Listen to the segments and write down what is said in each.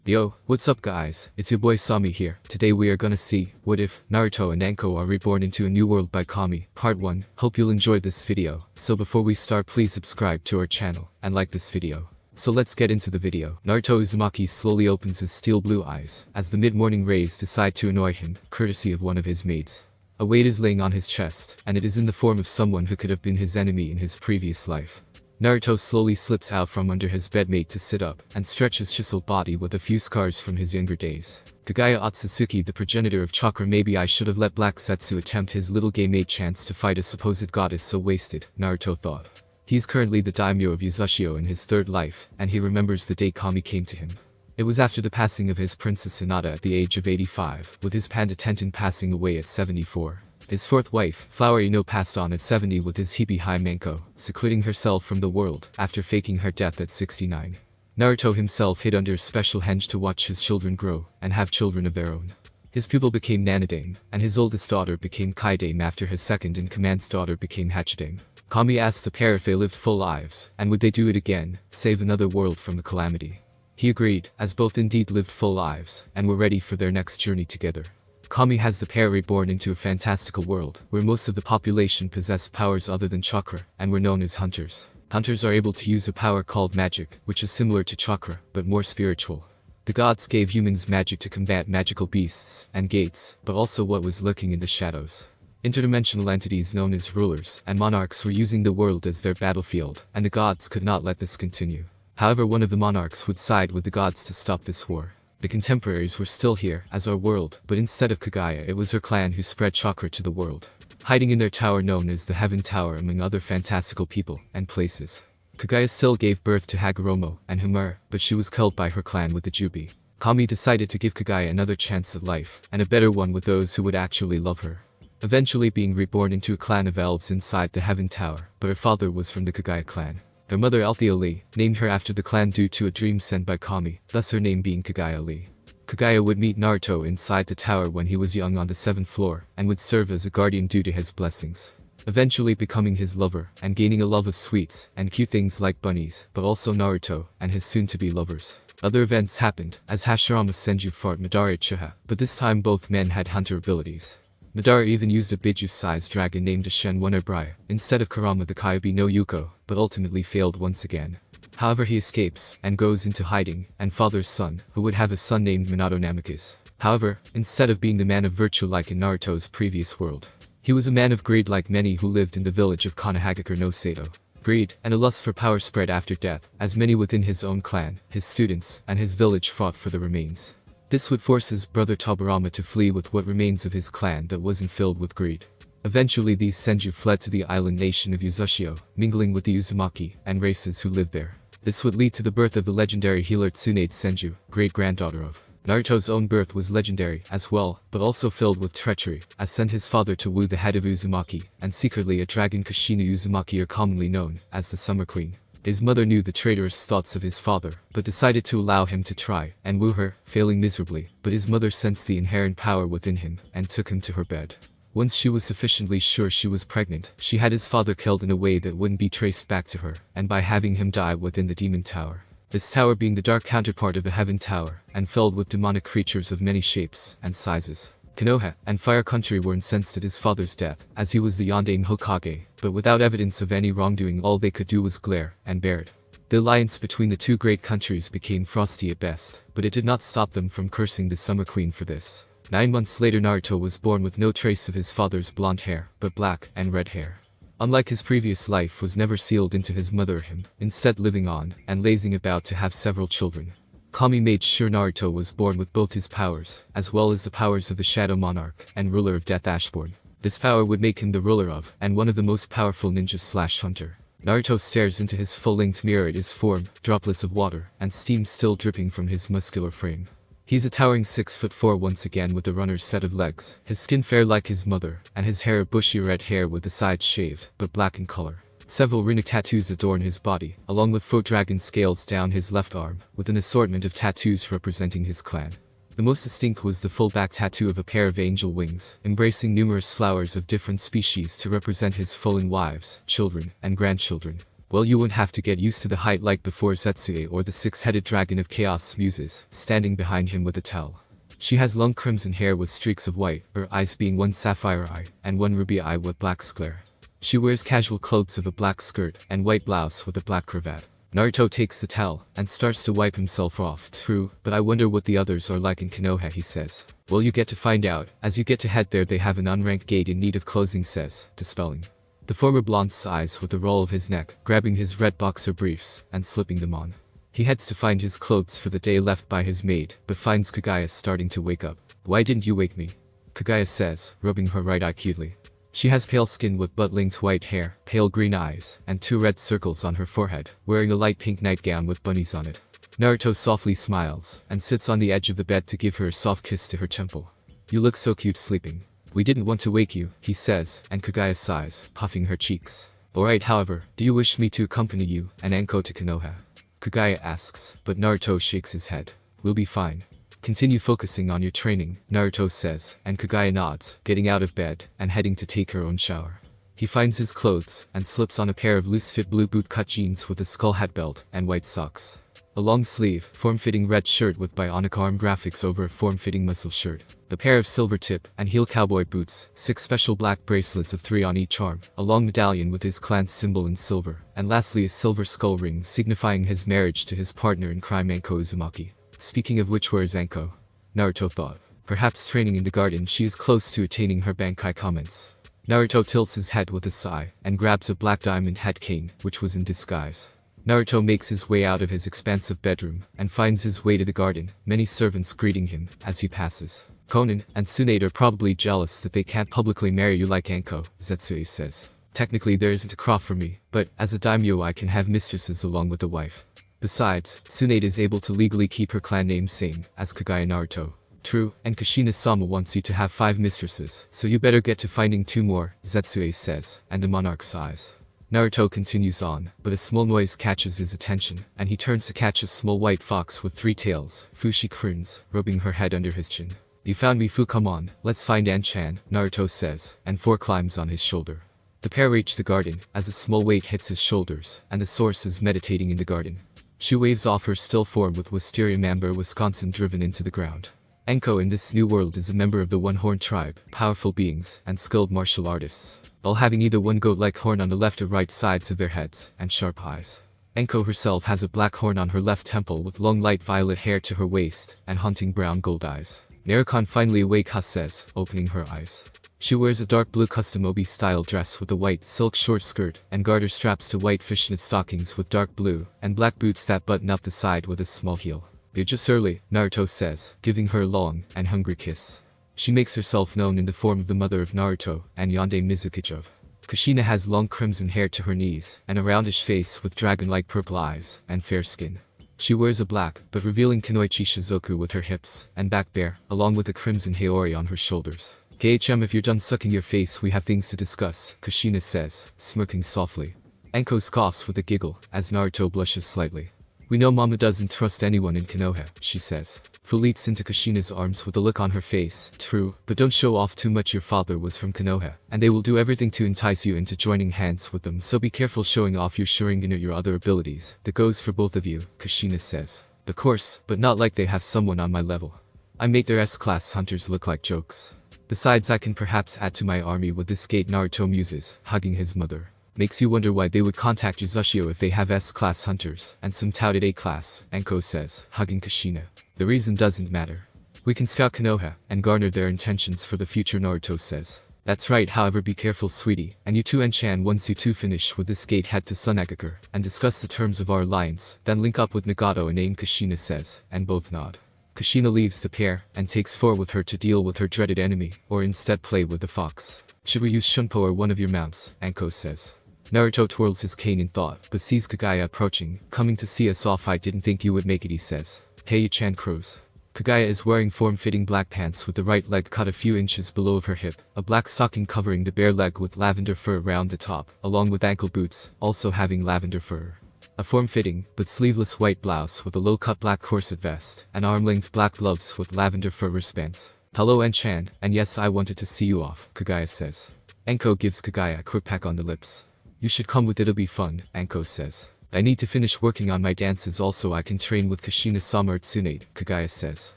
Yo, what's up guys, it's your boy Sami here. Today we are gonna see, what if, Naruto and Anko are reborn into a new world by Kami, part 1. Hope you'll enjoy this video. So before we start, please subscribe to our channel, and like this video. So let's get into the video. Naruto Uzumaki slowly opens his steel blue eyes, as the mid-morning rays decide to annoy him, courtesy of one of his maids. A weight is laying on his chest, and it is in the form of someone who could have been his enemy in his previous life. Naruto slowly slips out from under his bedmate to sit up, and stretch his chiseled body with a few scars from his younger days. Kagaya Otsutsuki, the progenitor of chakra. Maybe I should have let Black Setsu attempt his little game mate chance to fight a supposed goddess so wasted, Naruto thought. He's currently the daimyo of Uzashio in his third life, and he remembers the day Kami came to him. It was after the passing of his Princess Hinata at the age of 85, with his panda Tenten passing away at 74. His fourth wife, Flower Ino, passed on at 70 with his Hibi Hai Manko, secluding herself from the world after faking her death at 69. Naruto himself hid under a special henge to watch his children grow and have children of their own. His pupil became Nanadame, and his oldest daughter became Kaidame after his second-in-command's daughter became Hachidame. Kami asked the pair if they lived full lives, and would they do it again, save another world from the calamity. He agreed, as both indeed lived full lives, and were ready for their next journey together. Kami has the pair reborn into a fantastical world, where most of the population possessed powers other than chakra, and were known as hunters. Hunters are able to use a power called magic, which is similar to chakra, but more spiritual. The gods gave humans magic to combat magical beasts and gates, but also what was lurking in the shadows. Interdimensional entities known as rulers and monarchs were using the world as their battlefield, and the gods could not let this continue. However, one of the monarchs would side with the gods to stop this war. The contemporaries were still here, as our world, but instead of Kagaya, it was her clan who spread chakra to the world, hiding in their tower known as the Heaven Tower among other fantastical people and places. Kagaya still gave birth to Hagoromo and Humura, but she was killed by her clan with the Jubi. Kami decided to give Kagaya another chance at life, and a better one with those who would actually love her. Eventually being reborn into a clan of elves inside the Heaven Tower, but her father was from the Kagaya clan. Her mother Althea Lee named her after the clan due to a dream sent by Kami, thus her name being Kagaya Lee. Kagaya would meet Naruto inside the tower when he was young on the 7th floor, and would serve as a guardian due to his blessings. Eventually becoming his lover, and gaining a love of sweets, and cute things like bunnies, but also Naruto, and his soon-to-be lovers. Other events happened, as Hashirama Senju fought Madara Uchiha, but this time both men had hunter abilities. Madara even used a Biju-sized dragon named Shen Wonarbraya, instead of Kurama the Kyuubi no Yuko, but ultimately failed once again. However, he escapes, and goes into hiding, and father's son, who would have a son named Minato Namikaze. However, instead of being the man of virtue like in Naruto's previous world, he was a man of greed like many who lived in the village of Konoha no Sato. Greed, and a lust for power spread after death, as many within his own clan, his students, and his village fought for the remains. This would force his brother Tobirama to flee with what remains of his clan that wasn't filled with greed. Eventually these Senju fled to the island nation of Uzashio, mingling with the Uzumaki and races who lived there. This would lead to the birth of the legendary healer Tsunade Senju, great-granddaughter of. Naruto's own birth was legendary as well, but also filled with treachery, as sent his father to woo the head of Uzumaki, and secretly a dragon Kushina Uzumaki are commonly known as the Summer Queen. His mother knew the traitorous thoughts of his father, but decided to allow him to try and woo her, failing miserably, but his mother sensed the inherent power within him and took him to her bed. Once she was sufficiently sure she was pregnant, she had his father killed in a way that wouldn't be traced back to her, and by having him die within the Demon Tower. This tower being the dark counterpart of the Heaven Tower, and filled with demonic creatures of many shapes and sizes. Konoha and Fire Country were incensed at his father's death, as he was the Yondaime Hokage, but without evidence of any wrongdoing all they could do was glare and bear it. The alliance between the two great countries became frosty at best, but it did not stop them from cursing the Summer Queen for this. 9 months later Naruto was born with no trace of his father's blonde hair, but black and red hair. Unlike his previous life was never sealed into his mother or him, instead living on, and lazing about to have several children. Kami made sure Naruto was born with both his powers, as well as the powers of the Shadow Monarch and ruler of Death Ashborn. This power would make him the ruler of, and one of the most powerful ninja/hunter. Naruto stares into his full-length mirror at his form, droplets of water, and steam still dripping from his muscular frame. He's a towering 6'4" once again with a runner's set of legs, his skin fair like his mother, and his hair bushy red hair with the sides shaved, but black in color. Several runic tattoos adorn his body, along with 4 dragon scales down his left arm, with an assortment of tattoos representing his clan. The most distinct was the full back tattoo of a pair of angel wings, embracing numerous flowers of different species to represent his fallen wives, children, and grandchildren. Well, you won't have to get used to the height like before Zetsue or the six-headed dragon of chaos muses, standing behind him with a towel. She has long crimson hair with streaks of white, her eyes being one sapphire eye, and one ruby eye with black sclare. She wears casual clothes of a black skirt and white blouse with a black cravat. Naruto takes the towel and starts to wipe himself off. True, but I wonder what the others are like in Konoha, he says. Well, you get to find out. As you get to head there, they have an unranked gate in need of closing, says, dispelling the former blonde sighs with a roll of his neck, grabbing his red boxer briefs and slipping them on. He heads to find his clothes for the day left by his maid, but finds Kagaya starting to wake up. Why didn't you wake me? Kagaya says, rubbing her right eye cutely. She has pale skin with butt-length white hair, pale green eyes, and 2 red circles on her forehead, wearing a light pink nightgown with bunnies on it. Naruto softly smiles, and sits on the edge of the bed to give her a soft kiss to her temple. You look so cute sleeping. We didn't want to wake you, he says, and Kagaya sighs, puffing her cheeks. Alright, however, do you wish me to accompany you and Anko to Konoha? Kagaya asks, but Naruto shakes his head. We'll be fine. Continue focusing on your training, Naruto says, and Kagaya nods, getting out of bed and heading to take her own shower. He finds his clothes and slips on a pair of loose-fit blue boot-cut jeans with a skull hat belt and white socks. A long-sleeve, form-fitting red shirt with bionic arm graphics over a form-fitting muscle shirt. A pair of silver tip and heel cowboy boots, 6 special black bracelets of 3 on each arm, a long medallion with his clan's symbol in silver, and lastly a silver skull ring signifying his marriage to his partner in crime Anko Uzumaki. Speaking of which, where is Anko? Naruto thought. Perhaps training in the garden. She is close to attaining her Bankai comments. Naruto tilts his head with a sigh, and grabs a black diamond head cane, which was in disguise. Naruto makes his way out of his expansive bedroom, and finds his way to the garden, many servants greeting him as he passes. Konan and Tsunade are probably jealous that they can't publicly marry you like Anko, Zetsue says. Technically there isn't a crop for me, but as a daimyo I can have mistresses along with a wife. Besides, Tsunade is able to legally keep her clan name same as Kagaya Naruto. True, and Kushina-sama wants you to have 5 mistresses, so you better get to finding 2 more, Zetsue says, and the monarch sighs. Naruto continues on, but a small noise catches his attention, and he turns to catch a small white fox with 3 tails. Fushi croons, rubbing her head under his chin. You found me, Fu, come on, let's find An-chan, Naruto says, and 4 climbs on his shoulder. The pair reach the garden, as a small weight hits his shoulders, and the source is meditating in the garden. She waves off her still form with Wisteria Amber Wisconsin driven into the ground. Anko in this new world is a member of the One-Horn tribe, powerful beings, and skilled martial artists, all having either one goat-like horn on the left or right sides of their heads, and sharp eyes. Anko herself has a black horn on her left temple with long light violet hair to her waist, and haunting brown gold eyes. Narukon finally awake, Ha says, opening her eyes. She wears a dark blue custom obi-style dress with a white silk short skirt and garter straps to white fishnet stockings with dark blue and black boots that button up the side with a small heel. You're just early, Naruto says, giving her a long and hungry kiss. She makes herself known in the form of the mother of Naruto and Yonde Mizukichov. Kushina has long crimson hair to her knees and a roundish face with dragon-like purple eyes and fair skin. She wears a black but revealing Kunoichi Shizoku with her hips and back bare, along with a crimson Haori on her shoulders. KHM, if you're done sucking your face, we have things to discuss, Kushina says, smirking softly. Anko scoffs with a giggle as Naruto blushes slightly. We know Mama doesn't trust anyone in Konoha, she says. Fu leaps into Kushina's arms with a look on her face. True, but don't show off too much. Your father was from Konoha, and they will do everything to entice you into joining hands with them, so be careful showing off your Sharingan or your other abilities. That goes for both of you, Kushina says. Of course, but not like they have someone on my level. I make their S-class hunters look like jokes. Besides, I can perhaps add to my army with this gate, Naruto muses, hugging his mother. Makes you wonder why they would contact Uzushio if they have S-class hunters, and some touted A-class, Anko says, hugging Kushina. The reason doesn't matter. We can scout Konoha, and garner their intentions for the future, Naruto says. That's right, however be careful, sweetie, and you too, An-chan. Once you two finish with this gate, head to Sunagakure, and discuss the terms of our alliance, then link up with Nagato and Aim, Kushina says, and both nod. Kushina leaves the pair, and takes 4 with her to deal with her dreaded enemy, or instead play with the fox. Should we use Shunpo or one of your mounts, Anko says. Naruto twirls his cane in thought, but sees Kagaya approaching. Coming to see us off, I didn't think you would make it, he says. Hey, Chan crows. Kagaya is wearing form-fitting black pants with the right leg cut a few inches below of her hip, a black stocking covering the bare leg with lavender fur around the top, along with ankle boots, also having lavender fur. A form-fitting, but sleeveless white blouse with a low-cut black corset vest, and arm-length black gloves with lavender fur wristbands. Hello, An-chan, and yes, I wanted to see you off, Kagaya says. Anko gives Kagaya a quick peck on the lips. You should come with, it'll be fun, Anko says. I need to finish working on my dances, also I can train with Kushina-sama or Tsunade, Kagaya says.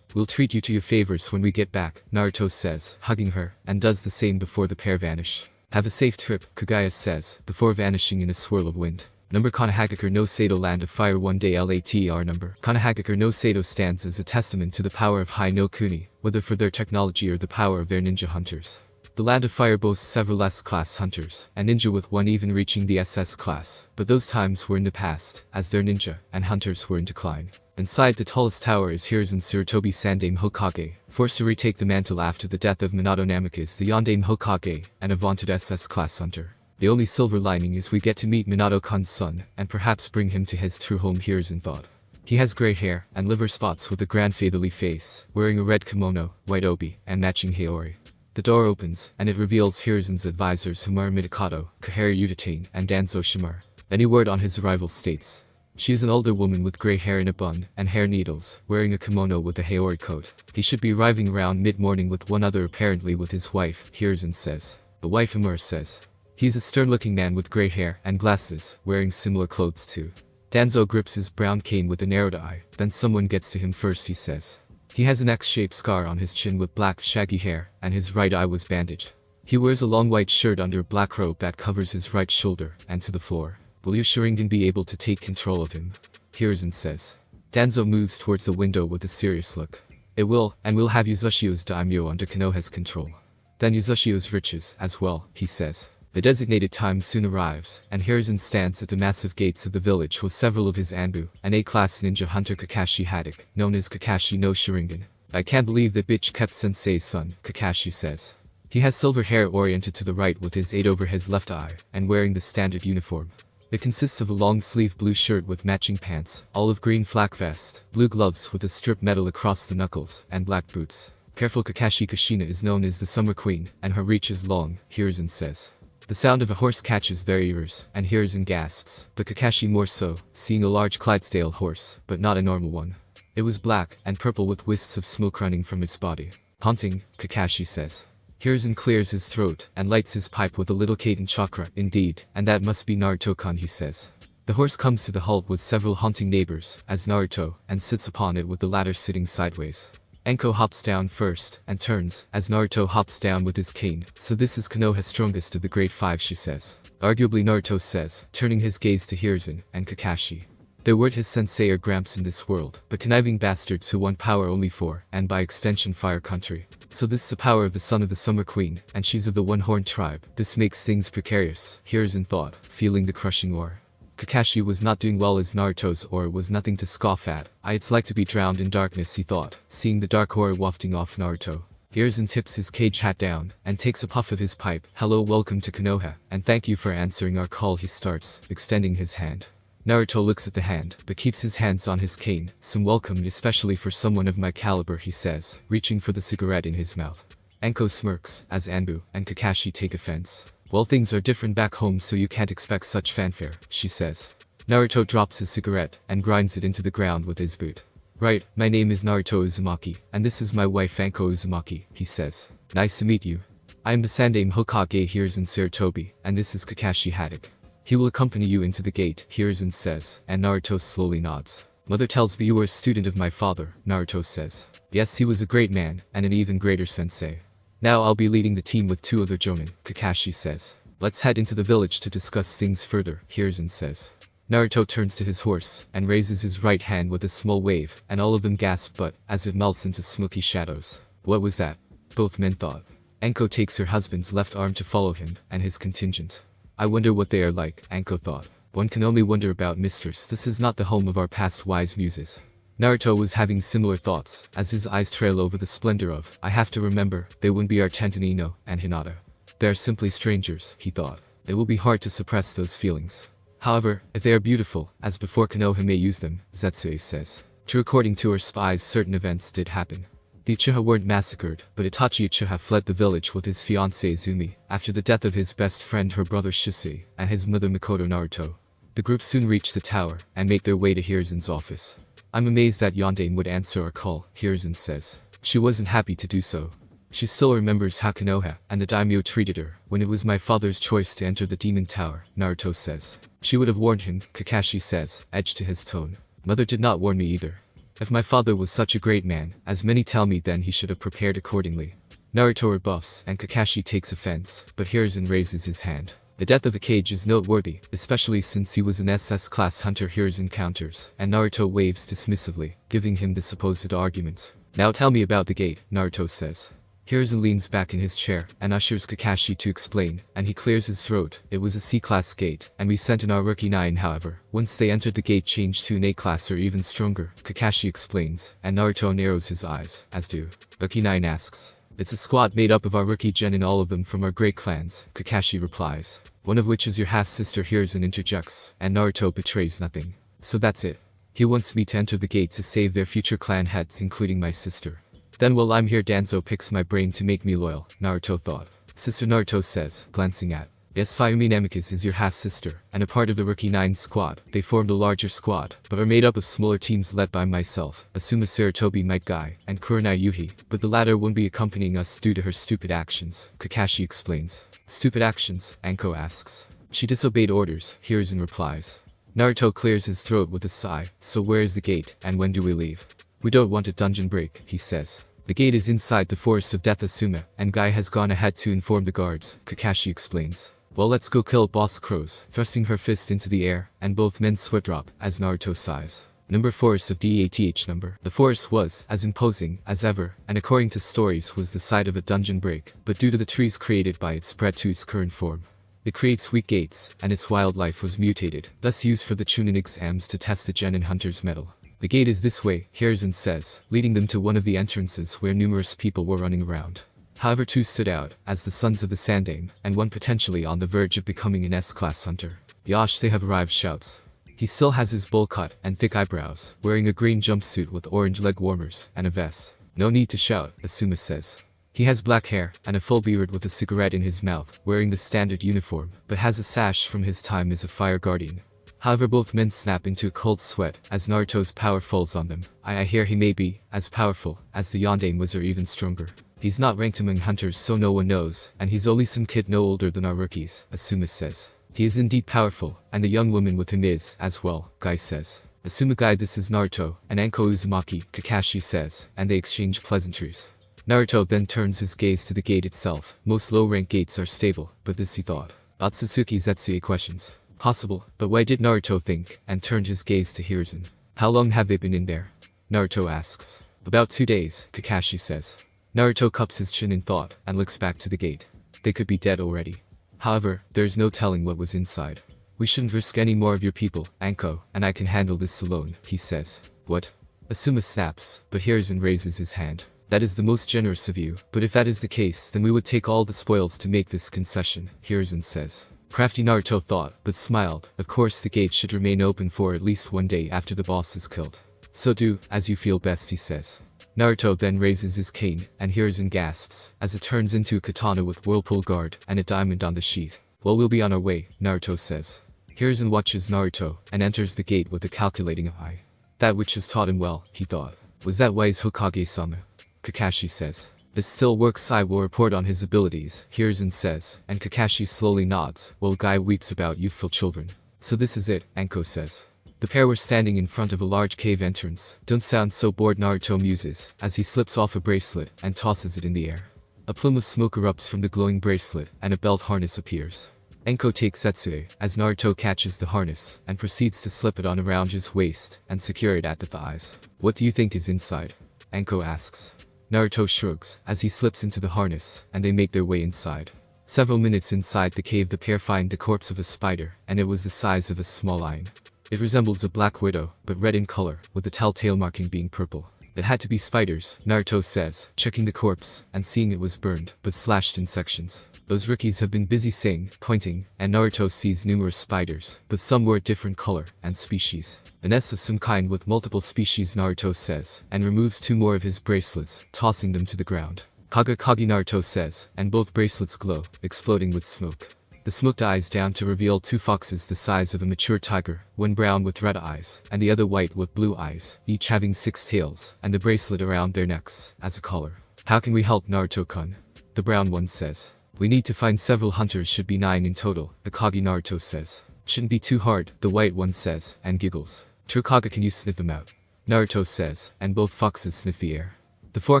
We'll treat you to your favors when we get back, Naruto says, hugging her, and does the same before the pair vanish. Have a safe trip, Kagaya says, before vanishing in a swirl of wind. Number Konohagakure no Sato Land of Fire one day LATR number. Konohagakure no Sato stands as a testament to the power of Hai no Kuni, whether for their technology or the power of their ninja hunters. The Land of Fire boasts several S-class hunters, and ninja with one even reaching the SS class, but those times were in the past, as their ninja and hunters were in decline. Inside the tallest tower is Hiruzen Tsurutobi Sandaime Hokage, forced to retake the mantle after the death of Minato Namikaze the Yondaime Hokage, and a vaunted SS class hunter. The only silver lining is we get to meet Minato-kun's son, and perhaps bring him to his true home, Hiruzen thought. He has grey hair and liver spots with a grandfatherly face, wearing a red kimono, white obi, and matching haori. The door opens, and it reveals Hiruzen's advisors Himaru Mitakato, Kaharu Utatane, and Danzo Shimar. Any word on his arrival states. She is an older woman with grey hair in a bun and hair needles, wearing a kimono with a haori coat. He should be arriving around mid-morning with one other, apparently with his wife, Hiruzen says. The wife Himaru says. He is a stern-looking man with grey hair and glasses, wearing similar clothes too. Danzo grips his brown cane with a narrowed eye, then someone gets to him first, he says. He has an X-shaped scar on his chin with black shaggy hair, and his right eye was bandaged. He wears a long white shirt under a black robe that covers his right shoulder and to the floor. Will your Sharingan be able to take control of him? Hiruzen says. Danzo moves towards the window with a serious look. It will, and we'll have Yuzushio's daimyo under Konoha's control. Then Yuzushio's riches as well, he says. The designated time soon arrives, and Hiruzen stands at the massive gates of the village with several of his Anbu, an A-class ninja hunter Kakashi Haddock, known as Kakashi no Sharingan. I can't believe that bitch kept Sensei's son, Kakashi says. He has silver hair oriented to the right with his 8 over his left eye, and wearing the standard uniform. It consists of a long-sleeved blue shirt with matching pants, olive green flak vest, blue gloves with a strip metal across the knuckles, and black boots. Careful, Kakashi Kushina is known as the Summer Queen, and her reach is long, Hiruzen says. The sound of a horse catches their ears, and Hiruzen gasps, but Kakashi more so, seeing a large Clydesdale horse, but not a normal one. It was black and purple with wisps of smoke running from its body. Haunting, Kakashi says. Hiruzen clears his throat and lights his pipe with a little Kaiten chakra, indeed, and that must be Naruto-kun, he says. The horse comes to the halt with several haunting neighbors, as Naruto, and sits upon it with the latter sitting sideways. Anko hops down first, and turns, as Naruto hops down with his cane, so this is Konoha's strongest of the grade 5, she says. Arguably, Naruto says, turning his gaze to Hiruzen and Kakashi. There weren't his sensei or gramps in this world, but conniving bastards who want power only for, and by extension Fire Country. So this is the power of the son of the Summer Queen, and she's of the One-Horned tribe. This makes things precarious, Hiruzen thought, feeling the crushing aura. Kakashi was not doing well as Naruto's aura was nothing to scoff at. It's like to be drowned in darkness, he thought, seeing the dark aura wafting off Naruto. Hiruzen tips his cage hat down, and takes a puff of his pipe. Hello, welcome to Konoha, and thank you for answering our call, he starts, extending his hand. Naruto looks at the hand, but keeps his hands on his cane. Some welcome, especially for someone of my caliber, he says, reaching for the cigarette in his mouth. Anko smirks, as Anbu and Kakashi take offense. Well, things are different back home, so you can't expect such fanfare, she says. Naruto drops his cigarette, and grinds it into the ground with his boot. Right, my name is Naruto Uzumaki, and this is my wife Anko Uzumaki, he says. Nice to meet you. I am the Sandaime Hokage Hiruzen Tsurutobi, and this is Kakashi Haddock. He will accompany you into the gate, Hiruzen says, and Naruto slowly nods. Mother tells me you were a student of my father, Naruto says. Yes, he was a great man, and an even greater sensei. Now I'll be leading the team with 2 other jonin, Kakashi says. Let's head into the village to discuss things further, Hiruzen says. Naruto turns to his horse, and raises his right hand with a small wave, and all of them gasp but, as it melts into smoky shadows. What was that? Both men thought. Anko takes her husband's left arm to follow him, and his contingent. I wonder what they are like, Anko thought. One can only wonder about mistress. This is not the home of our past wise muses. Naruto was having similar thoughts, as his eyes trail over the splendor of, I have to remember, they wouldn't be our Tantanino and Hinata. They are simply strangers, he thought. It will be hard to suppress those feelings. However, if they are beautiful, as before Konoha may use them, Zetsui says. True, according to her spies, certain events did happen. The Uchiha weren't massacred, but Itachi Uchiha fled the village with his fiancée Izumi, after the death of his best friend her brother Shisui, and his mother Mikoto Naruto. The group soon reached the tower, and make their way to Hiruzen's office. I'm amazed that Yondaime would answer our call, Hiruzen says. She wasn't happy to do so. She still remembers how Konoha and the daimyo treated her when it was my father's choice to enter the demon tower, Naruto says. She would have warned him, Kakashi says, edge to his tone. Mother did not warn me either. If my father was such a great man, as many tell me, then he should have prepared accordingly. Naruto rebuffs and Kakashi takes offense, but Hiruzen raises his hand. The death of the cage is noteworthy, especially since he was an SS class hunter. Hiruzen counters, and Naruto waves dismissively, giving him the supposed argument. Now tell me about the gate, Naruto says. Hiruzen leans back in his chair and ushers Kakashi to explain, and he clears his throat. It was a C-class gate, and we sent in our rookie 9. However, once they entered the gate changed to an A-class or even stronger, Kakashi explains, and Naruto narrows his eyes, as do. Rookie 9 asks. It's a squad made up of our rookie gen and all of them from our great clans, Kakashi replies. One of which is your half-sister. Hiruzen interjects, and Naruto betrays nothing. So that's it. He wants me to enter the gate to save their future clan heads, including my sister. Then while I'm here Danzo picks my brain to make me loyal, Naruto thought. Sister, Naruto says, glancing at. Yes, Fumi Namikaze is your half-sister, and a part of the Rookie 9 squad. They formed a larger squad, but are made up of smaller teams led by myself, Asuma Sarutobi Might Guy, and Kurenai Yuhi, but the latter won't be accompanying us due to her stupid actions, Kakashi explains. Stupid actions? Anko asks. She disobeyed orders, Hiruzen replies. Naruto clears his throat with a sigh. So where is the gate, and when do we leave? We don't want a dungeon break, he says. The gate is inside the Forest of Death. Asuma and Guy has gone ahead to inform the guards, Kakashi explains. Well, let's go kill Boss Crows, thrusting her fist into the air, and both men sweat drop, as Naruto sighs. Number Forest of DATH number. The forest was as imposing as ever, and according to stories was the site of a dungeon break, but due to the trees created by it spread to its current form. It creates weak gates, and its wildlife was mutated, thus used for the Chunin exams to test the Genin Hunter's mettle. The gate is this way, Hiruzen says, leading them to one of the entrances where numerous people were running around. However, 2 stood out, as the sons of the Sandame, and one potentially on the verge of becoming an S-class hunter. Yosh, they have arrived, shouts. He still has his bowl cut and thick eyebrows, wearing a green jumpsuit with orange leg warmers, and a vest. No need to shout, Asuma says. He has black hair, and a full beard with a cigarette in his mouth, wearing the standard uniform, but has a sash from his time as a fire guardian. However, both men snap into a cold sweat as Naruto's power falls on them. I hear he may be as powerful as the Yondaime was or even stronger. He's not ranked among hunters so no one knows, and he's only some kid no older than our rookies, Asuma says. He is indeed powerful, and the young woman with him is, as well, Guy says. Asuma Guy, this is Naruto, and Anko Uzumaki, Kakashi says, and they exchange pleasantries. Naruto then turns his gaze to the gate itself. Most low-rank gates are stable, but this he thought. Otsutsuki Zetsuya questions. Possible, but why did Naruto think, and turned his gaze to Hiruzen. How long have they been in there? Naruto asks. About 2 days, Kakashi says. Naruto cups his chin in thought, and looks back to the gate. They could be dead already. However, there's no telling what was inside. We shouldn't risk any more of your people, Anko, and I can handle this alone, he says. What? Asuma snaps, but Hiruzen raises his hand. That is the most generous of you, but if that is the case, then we would take all the spoils to make this concession, Hiruzen says. Crafty Naruto thought, but smiled. Of course the gate should remain open for at least 1 day after the boss is killed. So do, as you feel best, he says. Naruto then raises his cane, and Hiruzen gasps, as it turns into a katana with whirlpool guard, and a diamond on the sheath. Well, we'll be on our way, Naruto says. Hiruzen watches Naruto, and enters the gate with a calculating eye. That which has taught him well, he thought. Was that wise Hokage-sama? Kakashi says. This still works. I will report on his abilities, Hiruzen says, and Kakashi slowly nods, while Guy weeps about youthful children. So this is it, Anko says. The pair were standing in front of a large cave entrance. Don't sound so bored, Naruto muses, as he slips off a bracelet and tosses it in the air. A plume of smoke erupts from the glowing bracelet, and a belt harness appears. Anko takes Setsuye, as Naruto catches the harness, and proceeds to slip it on around his waist, and secure it at the thighs. What do you think is inside? Anko asks. Naruto shrugs, as he slips into the harness, and they make their way inside. Several minutes inside the cave the pair find the corpse of a spider, and it was the size of a small lion. It resembles a black widow, but red in color, with the telltale marking being purple. It had to be spiders, Naruto says, checking the corpse, and seeing it was burned, but slashed in sections. Those rookies have been busy saying, pointing, and Naruto sees numerous spiders, but some were a different color and species. A nest of some kind with multiple species, Naruto says, and removes 2 more of his bracelets, tossing them to the ground. Kaga Kage, Naruto says, and both bracelets glow, exploding with smoke. The smoke dies down to reveal 2 foxes the size of a mature tiger, one brown with red eyes, and the other white with blue eyes, each having 6 tails, and the bracelet around their necks, as a collar. How can we help, Naruto-kun? The brown one says. We need to find several hunters, should be 9 in total, Akagi Naruto says. Shouldn't be too hard, the white one says, and giggles. Trukaga, can you sniff them out? Naruto says, and both foxes sniff the air. The 4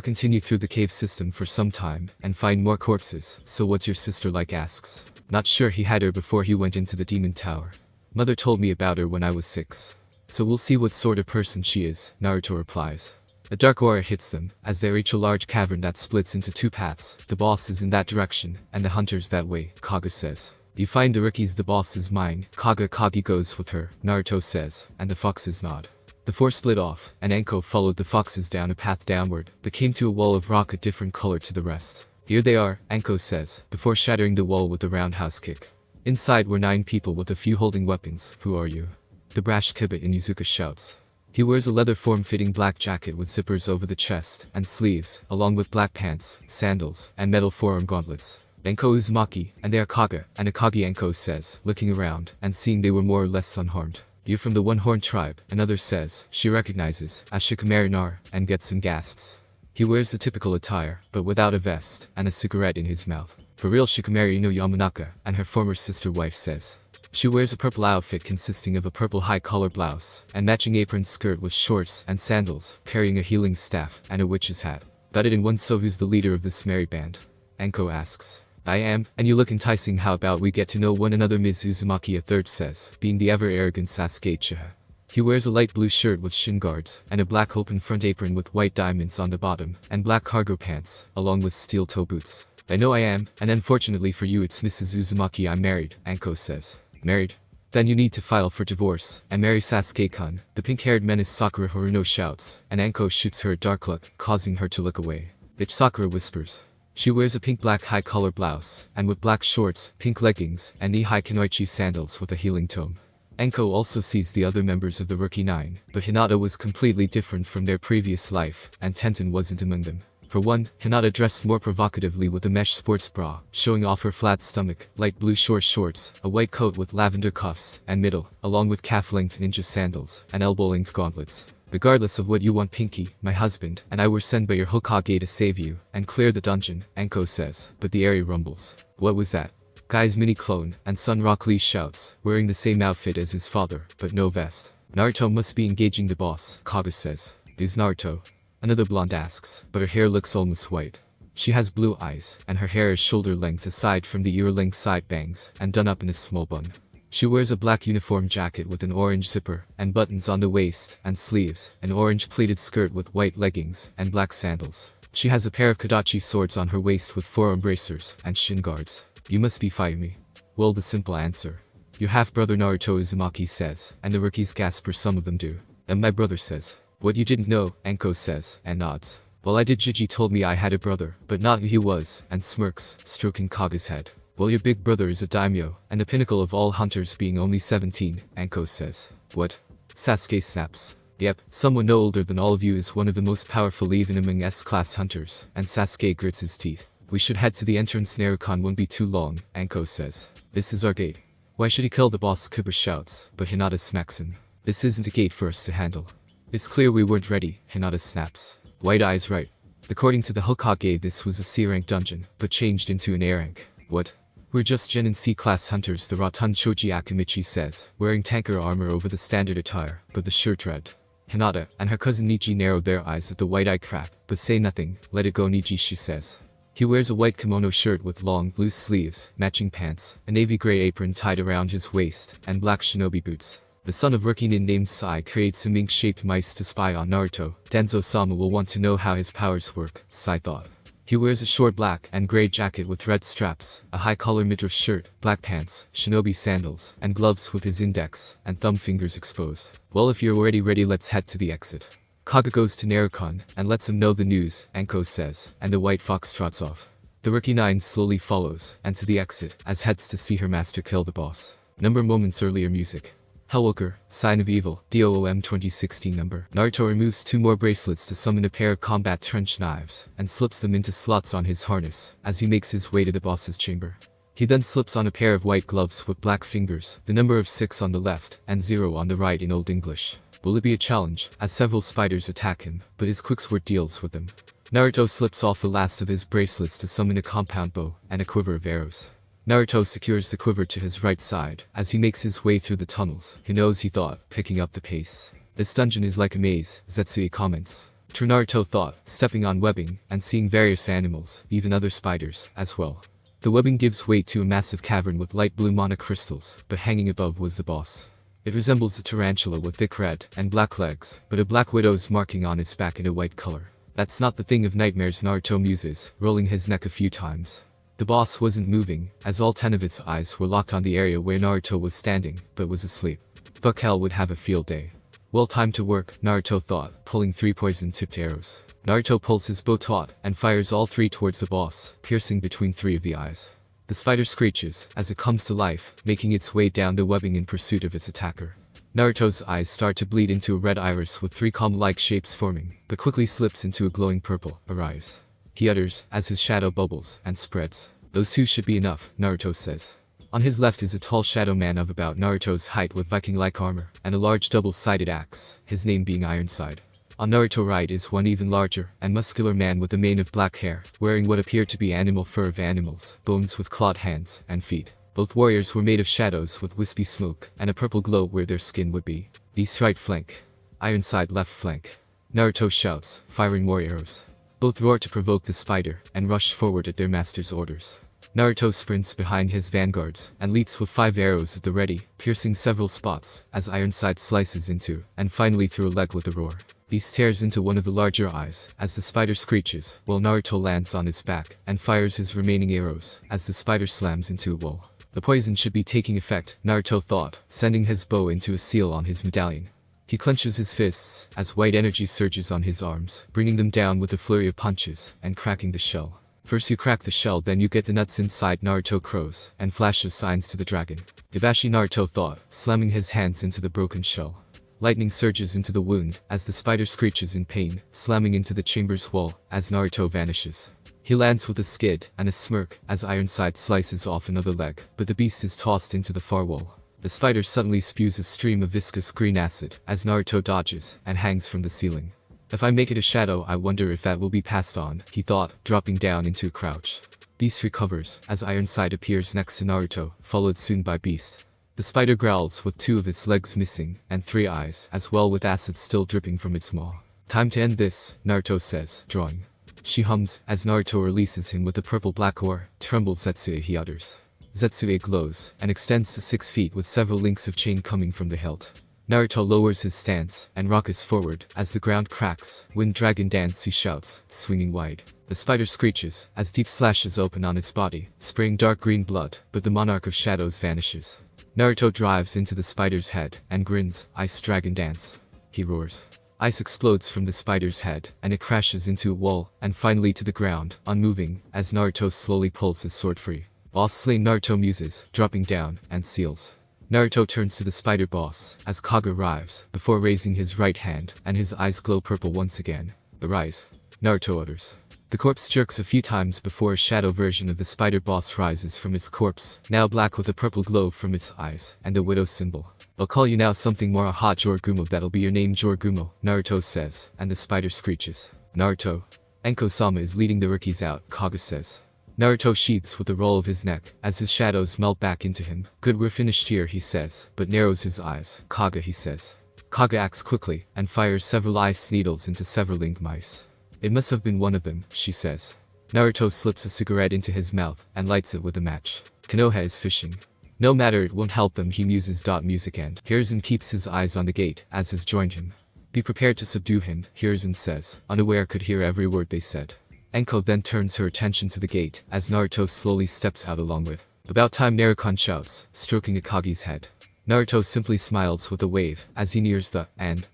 continue through the cave system for some time, and find more corpses. So what's your sister like, asks. Not sure, he had her before he went into the demon tower. Mother told me about her when I was 6. So we'll see what sort of person she is, Naruto replies. A dark aura hits them, as they reach a large cavern that splits into 2 paths. The boss is in that direction, and the hunters that way, Kaga says. You find the rookies, the boss is mine, Kaga. Kagi goes with her, Naruto says, and the foxes nod. The 4 split off, and Anko followed the foxes down a path downward, but came to a wall of rock a different color to the rest. Here they are, Anko says, before shattering the wall with a roundhouse kick. Inside were 9 people with a few holding weapons. Who are you? The brash Kiba Inuzuka shouts. He wears a leather form-fitting black jacket with zippers over the chest and sleeves, along with black pants, sandals, and metal forearm gauntlets. Anko Uzumaki, and they are Kaga and Akagi, Anko says, looking around, and seeing they were more or less unharmed. You're from the One-Horned tribe, another says. She recognizes as Shikamaru Nar, and gets some gasps. He wears the typical attire, but without a vest, and a cigarette in his mouth. For real, Shikamaru no Yamanaka, and her former sister wife says. She wears a purple outfit consisting of a purple high-collar blouse, and matching apron skirt with shorts and sandals, carrying a healing staff, and a witch's hat. Got it in one. So who's the leader of this merry band? Anko asks. I am, and you look enticing. How about we get to know one another, Ms. Uzumaki, a third says, being the ever-arrogant Sasuke Uchiha. He wears a light blue shirt with shin guards, and a black open front apron with white diamonds on the bottom, and black cargo pants, along with steel toe boots. I know I am, and unfortunately for you it's Mrs. Uzumaki. I'm married, Anko says. Married? Then you need to file for divorce, and marry Sasuke-kun. The pink-haired menace Sakura Haruno shouts, and Anko shoots her a dark look, causing her to look away. Bitch, Sakura whispers. She wears a pink-black high-collar blouse, and with black shorts, pink leggings, and knee-high Kunoichi sandals with a healing tome. Anko also sees the other members of the Rookie 9, but Hinata was completely different from their previous life, and Tenten wasn't among them. For one, Hinata dressed more provocatively with a mesh sports bra, showing off her flat stomach, light blue short shorts, a white coat with lavender cuffs, and middle, along with calf-length ninja sandals, and elbow-length gauntlets. Regardless of what you want, Pinky, my husband, and I were sent by your Hokage to save you, and clear the dungeon, Anko says, but the area rumbles. What was that? Guy's mini-clone, and Sun Rock Lee shouts, wearing the same outfit as his father, but no vest. Naruto must be engaging the boss, Kaga says. Is Naruto? Another blonde asks, but her hair looks almost white. She has blue eyes, and her hair is shoulder length aside from the ear-length side bangs, and done up in a small bun. She wears a black uniform jacket with an orange zipper, and buttons on the waist and sleeves, an orange pleated skirt with white leggings, and black sandals. She has a pair of Kodachi swords on her waist with forearm bracers, and shin guards. You must be Fumi. Well, the simple answer. Your half-brother Naruto Uzumaki says, and the rookies gasp, or some of them do. And my brother says. What you didn't know, Anko says, and nods. Well, I did. Jiji told me I had a brother, but not who he was, and smirks, stroking Kaga's head. Well, your big brother is a daimyo, and the pinnacle of all hunters, being only 17, Anko says. What? Sasuke snaps. Yep, someone no older than all of you is one of the most powerful even among S-class hunters, and Sasuke grits his teeth. We should head to the entrance. Naruto won't be too long, Anko says. This is our gate. Why should he kill the boss? Kuba shouts, but Hinata smacks him. This isn't a gate for us to handle. It's clear we weren't ready, Hinata snaps. White Eye's right. According to the Hokage, this was a C-rank dungeon, but changed into an A-rank. What? We're just Gen and C-class hunters, the rotund Choji Akimichi says, wearing tanker armor over the standard attire, but the shirt red. Hinata and her cousin Niji narrowed their eyes at the White Eye crap, but say nothing. Let it go, Niji, she says. He wears a white kimono shirt with long, loose sleeves, matching pants, a navy gray apron tied around his waist, and black shinobi boots. The son of Rikinin named Sai creates some ink-shaped mice to spy on Naruto. Denzo-sama will want to know how his powers work, Sai thought. He wears a short black and gray jacket with red straps, a high-collar midriff shirt, black pants, shinobi sandals, and gloves with his index and thumb fingers exposed. Well, if you're already ready, let's head to the exit. Kaga goes to Naruto and lets him know the news, Anko says, and the white fox trots off. The Rookie 9 slowly follows, and to the exit, as heads to see her master kill the boss. Moments earlier. Music. Hellwalker, Sign of Evil, DOOM 2016 number. Naruto removes 2 more bracelets to summon a pair of combat trench knives, and slips them into slots on his harness, as he makes his way to the boss's chamber. He then slips on a pair of white gloves with black fingers, the number of 6 on the left, and 0 on the right in Old English. Will it be a challenge, as several spiders attack him, but his quicksword deals with them. Naruto slips off the last of his bracelets to summon a compound bow and a quiver of arrows. Naruto secures the quiver to his right side as he makes his way through the tunnels. He knows, he thought, picking up the pace. This dungeon is like a maze, Zetsuya comments. True, Naruto thought, stepping on webbing and seeing various animals, even other spiders, as well. The webbing gives way to a massive cavern with light blue mana crystals, but hanging above was the boss. It resembles a tarantula with thick red and black legs, but a black widow's marking on its back in a white color. That's not the thing of nightmares, Naruto muses, rolling his neck a few times. The boss wasn't moving, as all 10 of its eyes were locked on the area where Naruto was standing, but was asleep. Fuck, hell would have a field day. Well, time to work, Naruto thought, pulling 3 poison-tipped arrows. Naruto pulls his bow taut and fires all 3 towards the boss, piercing between 3 of the eyes. The spider screeches as it comes to life, making its way down the webbing in pursuit of its attacker. Naruto's eyes start to bleed into a red iris with 3 comb-like shapes forming, but quickly slips into a glowing purple, arise. He utters, as his shadow bubbles and spreads. Those 2 should be enough, Naruto says. On his left is a tall shadow man of about Naruto's height with Viking-like armor, and a large double-sided axe, his name being Ironside. On Naruto's right is one even larger and muscular man with a mane of black hair, wearing what appear to be animal fur of animals, bones with clawed hands and feet. Both warriors were made of shadows with wispy smoke, and a purple glow where their skin would be. East right flank. Ironside left flank. Naruto shouts, firing more arrows. Both roar to provoke the spider, and rush forward at their master's orders. Naruto sprints behind his vanguards, and leaps with 5 arrows at the ready, piercing several spots, as Ironside slices into, and finally through a leg with a roar. He tears into one of the larger eyes, as the spider screeches, while Naruto lands on his back, and fires his remaining arrows, as the spider slams into a wall. The poison should be taking effect, Naruto thought, sending his bow into a seal on his medallion. He clenches his fists, as white energy surges on his arms, bringing them down with a flurry of punches, and cracking the shell. First you crack the shell, then you get the nuts inside, Naruto crows, and flashes signs to the dragon. Ibashi, Naruto thought, slamming his hands into the broken shell. Lightning surges into the wound, as the spider screeches in pain, slamming into the chamber's wall, as Naruto vanishes. He lands with a skid, and a smirk, as Ironside slices off another leg, but the beast is tossed into the far wall. The spider suddenly spews a stream of viscous green acid, as Naruto dodges, and hangs from the ceiling. If I make it a shadow, I wonder if that will be passed on, he thought, dropping down into a crouch. Beast recovers, as Ironside appears next to Naruto, followed soon by Beast. The spider growls with 2 of its legs missing, and 3 eyes, as well with acid still dripping from its maw. Time to end this, Naruto says, drawing. She hums, as Naruto releases him with a purple-black ore. Tremble, Zetsuya, he utters. Zetsuya glows, and extends to 6 feet with several links of chain coming from the hilt. Naruto lowers his stance, and rockets forward, as the ground cracks. Wind Dragon Dance, he shouts, swinging wide. The spider screeches, as deep slashes open on its body, spraying dark green blood, but the Monarch of Shadows vanishes. Naruto drives into the spider's head, and grins, Ice Dragon Dance. He roars. Ice explodes from the spider's head, and it crashes into a wall, and finally to the ground, unmoving, as Naruto slowly pulls his sword free. Boss slain, Naruto muses, dropping down, and seals. Naruto turns to the spider boss, as Kaga arrives, before raising his right hand, and his eyes glow purple once again. Arise. Naruto utters. The corpse jerks a few times before a shadow version of the spider boss rises from its corpse, now black with a purple glow from its eyes, and a widow symbol. I'll call you now something more, aha, Jorgumo, that'll be your name, Jorgumo, Naruto says, and the spider screeches. Naruto. Anko-sama is leading the rookies out, Kaga says. Naruto sheathes with a roll of his neck, as his shadows melt back into him. Good, we're finished here, he says, but narrows his eyes. Kaga, he says. Kaga acts quickly, and fires several ice needles into several ink mice. It must have been one of them, she says. Naruto slips a cigarette into his mouth, and lights it with a match. Konoha is fishing. No matter, it won't help them, he muses. Music end. Hiruzen keeps his eyes on the gate, as has joined him. Be prepared to subdue him, Hiruzen says, unaware could hear every word they said. Anko then turns her attention to the gate, as Naruto slowly steps out along with. About time, Narukon shouts, stroking Akagi's head. Naruto simply smiles with a wave, as he nears the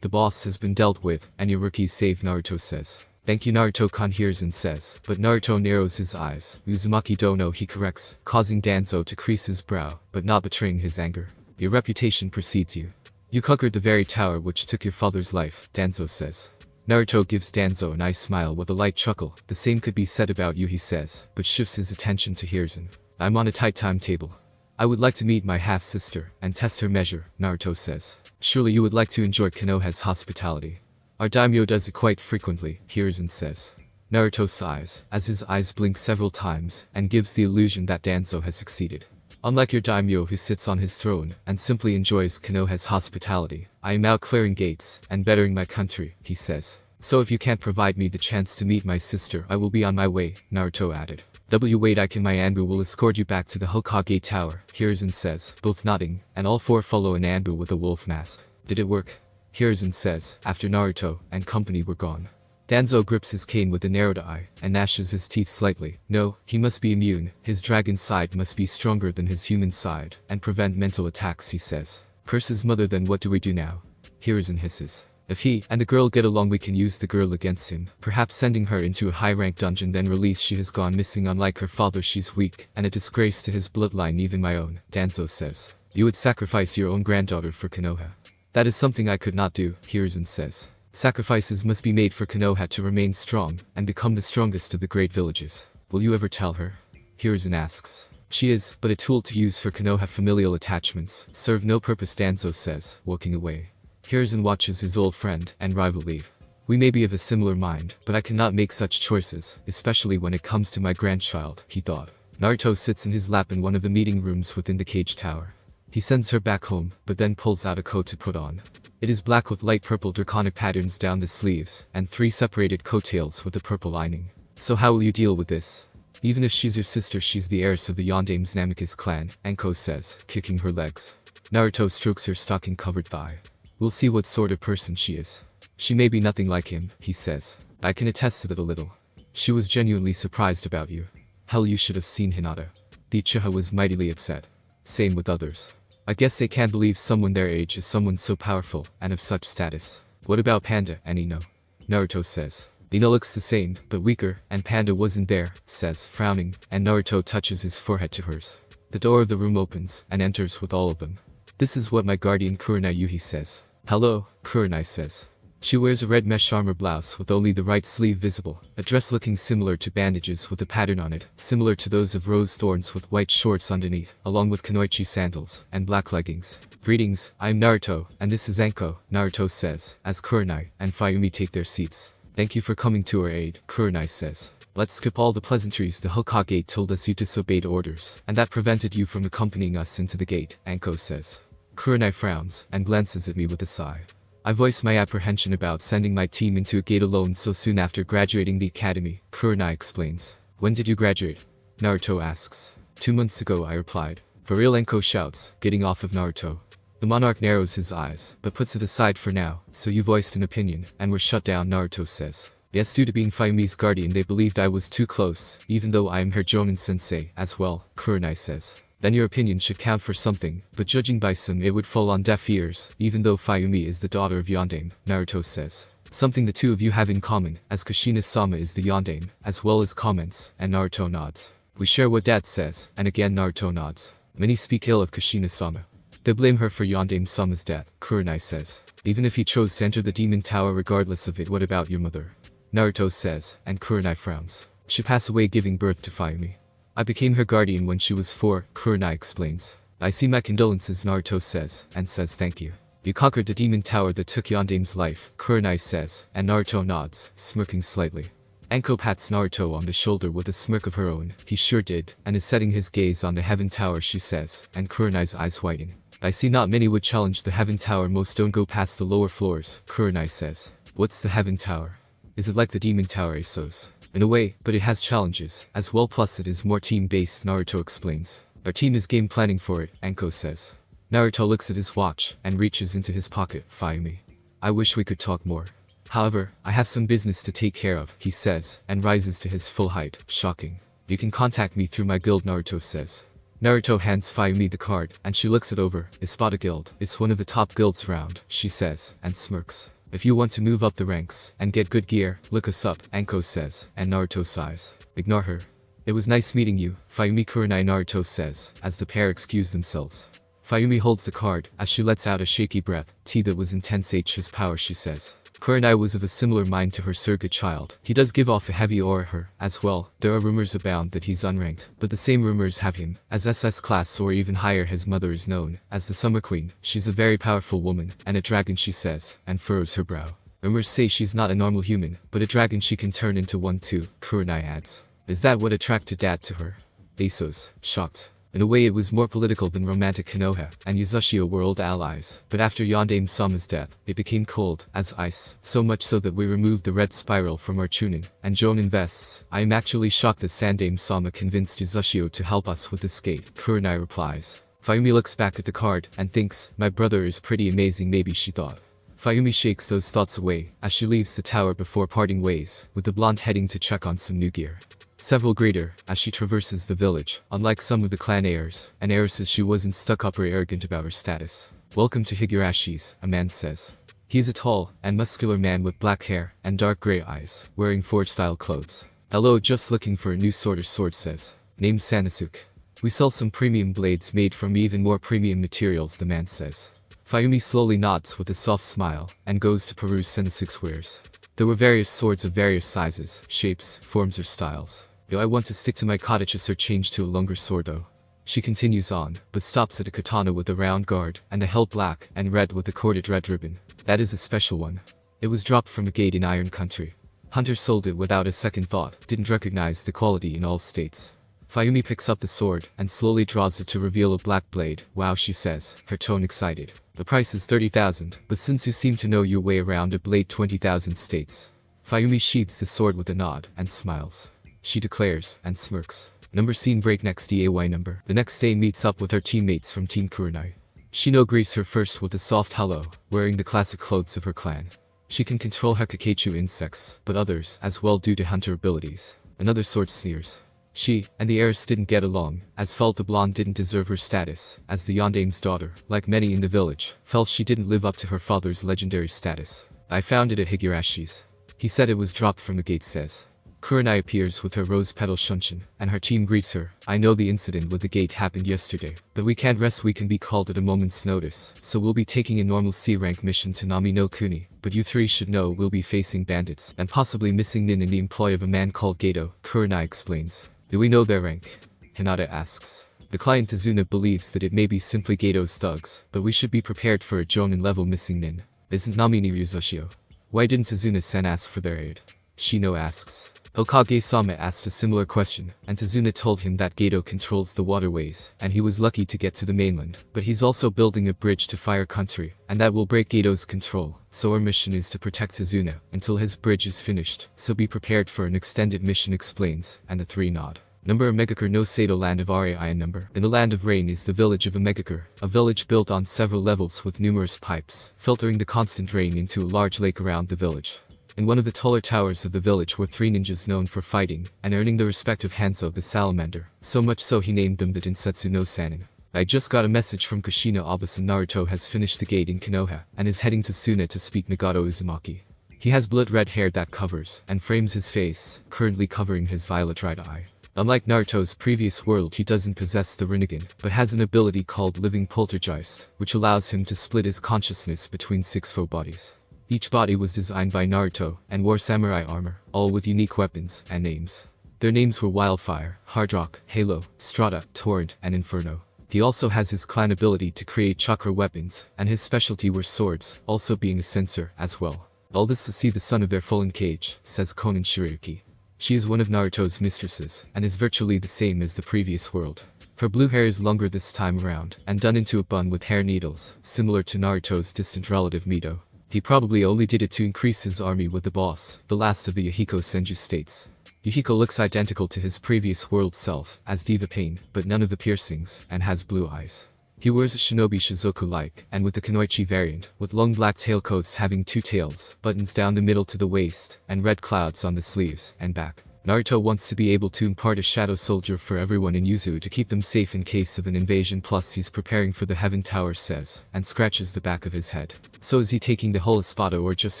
boss has been dealt with, and your rookies saved, Naruto says. Thank you, Naruto-kun, Hiruzen says, but Naruto narrows his eyes. Uzumaki Dono, he corrects, causing Danzo to crease his brow, but not betraying his anger. Your reputation precedes you. You conquered the very tower which took your father's life, Danzo says. Naruto gives Danzo a nice smile with a light chuckle. The same could be said about you, he says, but shifts his attention to Hiruzen. I'm on a tight timetable. I would like to meet my half-sister, and test her measure, Naruto says. Surely you would like to enjoy Konoha's hospitality. Our daimyo does it quite frequently, Hiruzen says. Naruto sighs, as his eyes blink several times, and gives the illusion that Danzo has succeeded. Unlike your daimyo who sits on his throne, and simply enjoys Konoha's hospitality, I am out clearing gates, and bettering my country, he says. So if you can't provide me the chance to meet my sister, I will be on my way, Naruto added. Wait, I can, my Anbu will escort you back to the Hokage Tower, Hiruzen says, both nodding, and all four follow an Anbu with a wolf mask. Did it work? Hiruzen says, after Naruto and company were gone. Danzo grips his cane with a narrowed eye, and gnashes his teeth slightly. No, he must be immune, his dragon side must be stronger than his human side, and prevent mental attacks, he says. Curse his mother, then what do we do now? Hiruzen hisses. If he and the girl get along, we can use the girl against him, perhaps sending her into a high-rank dungeon, then release. She has gone missing. Unlike her father, she's weak, and a disgrace to his bloodline, even my own, Danzo says. You would sacrifice your own granddaughter for Konoha. That is something I could not do, Hiruzen says. Sacrifices must be made for Konoha to remain strong, and become the strongest of the great villages. Will you ever tell her? Hiruzen asks. She is but a tool to use for Konoha. Familial attachments serve no purpose, Danzo says, walking away. Hiruzen watches his old friend and rival leave. We may be of a similar mind, but I cannot make such choices, especially when it comes to my grandchild, he thought. Naruto sits in his lap in one of the meeting rooms within the cage tower. He sends her back home, but then pulls out a coat to put on. It is black with light purple draconic patterns down the sleeves, and 3 separated coattails with a purple lining. So how will you deal with this? Even if she's your sister, she's the heiress of the Yondame's Namikaze clan, Anko says, kicking her legs. Naruto strokes her stocking-covered thigh. We'll see what sort of person she is. She may be nothing like him, he says. I can attest to that a little. She was genuinely surprised about you. Hell, you should have seen Hinata. The Uchiha was mightily upset. Same with others. I guess they can't believe someone their age is someone so powerful and of such status. What about Panda and Ino? Naruto says. Ino looks the same, but weaker, and Panda wasn't there, says, frowning, and Naruto touches his forehead to hers. The door of the room opens, and enters with all of them. This is what my guardian Kurenai Yuhi says. Hello, Kurenai says. She wears a red mesh armor blouse with only the right sleeve visible, a dress looking similar to bandages with a pattern on it, similar to those of rose thorns with white shorts underneath, along with kunoichi sandals, and black leggings. Greetings, I'm Naruto, and this is Anko, Naruto says, as Kurenai and Fumi take their seats. Thank you for coming to our aid, Kurenai says. Let's skip all the pleasantries. The Hokage told us you disobeyed orders, and that prevented you from accompanying us into the gate, Anko says. Kurenai frowns, and glances at me with a sigh. I voice my apprehension about sending my team into a gate alone so soon after graduating the academy, Kurenai explains. When did you graduate? Naruto asks. 2 months ago, I replied. For real, Anko shouts, getting off of Naruto. The monarch narrows his eyes, but puts it aside for now. So you voiced an opinion, and were shut down, Naruto says. Yes, due to being Fumi's guardian, they believed I was too close, even though I am her Jonin sensei as well, Kurenai says. Then your opinion should count for something, but judging by some it would fall on deaf ears, even though Fumi is the daughter of Yondaime, Naruto says. Something the two of you have in common, as Kushina-sama is the Yondaime, as well as comments, and Naruto nods. We share what Dad says, and again Naruto nods. Many speak ill of Kushina-sama. They blame her for Yondaime-sama's death, Kurenai says. Even if he chose to enter the demon tower regardless of it, what about your mother? Naruto says, and Kurenai frowns. She passed away giving birth to Fumi. I became her guardian when she was 4, Kurenai explains. I see my condolences, Naruto says, and says thank you. You conquered the demon tower that took Yondaime's life, Kurenai says, and Naruto nods, smirking slightly. Anko pats Naruto on the shoulder with a smirk of her own. He sure did, and is setting his gaze on the heaven tower, she says, and Kurenai's eyes widen. I see not many would challenge the heaven tower, most don't go past the lower floors, Kurenai says. What's the heaven tower? Is it like the demon tower, Asos? In a way, but it has challenges, as well, plus it is more team-based, Naruto explains. Our team is game planning for it, Anko says. Naruto looks at his watch, and reaches into his pocket, Fumi. I wish we could talk more. However, I have some business to take care of, he says, and rises to his full height, shocking. You can contact me through my guild, Naruto says. Naruto hands Fumi the card, and she looks it over. Espada Guild, it's one of the top guilds around, she says, and smirks. If you want to move up the ranks, and get good gear, look us up, Anko says, and Naruto sighs. Ignore her. It was nice meeting you, Fumi, Kurenai, Naruto says, as the pair excuse themselves. Fumi holds the card, as she lets out a shaky breath. That was intense his power, she says. Kurenai was of a similar mind to her surrogate child. He does give off a heavy aura her, as well. There are rumors abound that he's unranked, but the same rumors have him, as SS class or even higher. His mother is known as the Summer Queen. She's a very powerful woman, and a dragon, she says, and furrows her brow. Rumors say she's not a normal human, but a dragon she can turn into one too, Kurenai adds. Is that what attracted Dad to her? Asos, shocked. In a way it was more political than romantic. Konoha and Yuzashio were old allies, but after Yondaime Sama's death, it became cold as ice, so much so that we removed the red spiral from our tuning, and Joan invests. I am actually shocked that Sandaime Sama convinced Yuzashio to help us with this gate, Kurenai replies. Fumi looks back at the card and thinks, my brother is pretty amazing, maybe she thought. Fumi shakes those thoughts away as she leaves the tower before parting ways, with the blonde heading to check on some new gear. Several greet her as she traverses the village. Unlike some of the clan heirs and heiresses, she wasn't stuck up or arrogant about her status. Welcome to Higurashi's, a man says. He is a tall and muscular man with black hair and dark gray eyes, wearing forge-style clothes. Hello, just looking for a new sword or sword says. Name's Sanosuke. We sell some premium blades made from even more premium materials, the man says. Fumi slowly nods with a soft smile and goes to peruse Sanosuke's wares. There were various swords of various sizes, shapes, forms or styles. Yo, I want to stick to my cottage or change to a longer sword though. She continues on, but stops at a katana with a round guard and a hilt black and red with a corded red ribbon. That is a special one. It was dropped from a gate in Iron Country. Hunter sold it without a second thought, didn't recognize the quality in all states. Fumi picks up the sword and slowly draws it to reveal a black blade. Wow, she says, her tone excited. The price is 30,000, but since you seem to know your way around a blade 20,000 states. Fumi sheathes the sword with a nod and smiles. She declares and smirks. Number scene break. Next day number. The next day meets up with her teammates from Team Kurenai. Shino greets her first with a soft hello, wearing the classic clothes of her clan. She can control Hekakeichu insects, but others as well due to hunter abilities. Another sword sneers. She and the heiress didn't get along, as felt the blonde didn't deserve her status, as the Yondaime's daughter, like many in the village, felt she didn't live up to her father's legendary status. I found it at Higurashi's. He said it was dropped from the gate, says. Kurenai appears with her rose petal shunshin, and her team greets her. I know the incident with the gate happened yesterday, but we can't rest. We can be called at a moment's notice, so we'll be taking a normal C-rank mission to Nami no Kuni, but you three should know we'll be facing bandits, and possibly missing Nin in the employ of a man called Gato, Kurenai explains. Do we know their rank? Hinata asks. The client Tazuna believes that it may be simply Gato's thugs, but we should be prepared for a Jonin level missing Nin. Isn't Nami ni Ryuzashio? Why didn't Tazuna-sen ask for their aid? Shino asks. Hokage-sama asked a similar question, and Tazuna told him that Gato controls the waterways, and he was lucky to get to the mainland, but he's also building a bridge to Fire Country, and that will break Gato's control, so our mission is to protect Tazuna until his bridge is finished, so be prepared for an extended mission, explains, and the three nod. Number Amegakure no Sato, land of Rai number. In the land of rain is the village of Amegakure, a village built on several levels with numerous pipes, filtering the constant rain into a large lake around the village. In one of the taller towers of the village were three ninjas known for fighting and earning the respect of Hanzo the Salamander, so much so he named them the Densetsu no Sanin. I just got a message from Kushina Abbas and Naruto has finished the gate in Konoha and is heading to Suna to speak Nagato Uzumaki. He has blood-red hair that covers and frames his face, currently covering his violet right eye. Unlike Naruto's previous world, he doesn't possess the Rinnegan, but has an ability called Living Poltergeist, which allows him to split his consciousness between 6 full bodies. Each body was designed by Naruto and wore samurai armor, all with unique weapons and names. Their names were Wildfire, Hardrock, Halo, Strata, Torrent, and Inferno. He also has his clan ability to create chakra weapons, and his specialty were swords, also being a censor as well. All this to see the son of their fallen cage, says Konan Shirayuki. She is one of Naruto's mistresses, and is virtually the same as the previous world. Her blue hair is longer this time around, and done into a bun with hair needles, similar to Naruto's distant relative Mito. He probably only did it to increase his army with the boss, the last of the Yahiko Senju states. Yahiko looks identical to his previous world self, as Diva Pain, but none of the piercings, and has blue eyes. He wears a shinobi shizoku-like, and with the Kunoichi variant, with long black tailcoats having 2 tails, buttons down the middle to the waist, and red clouds on the sleeves and back. Naruto wants to be able to impart a shadow soldier for everyone in Yuzu to keep them safe in case of an invasion, plus he's preparing for the Heaven Tower, says, and scratches the back of his head. So is he taking the whole espada or just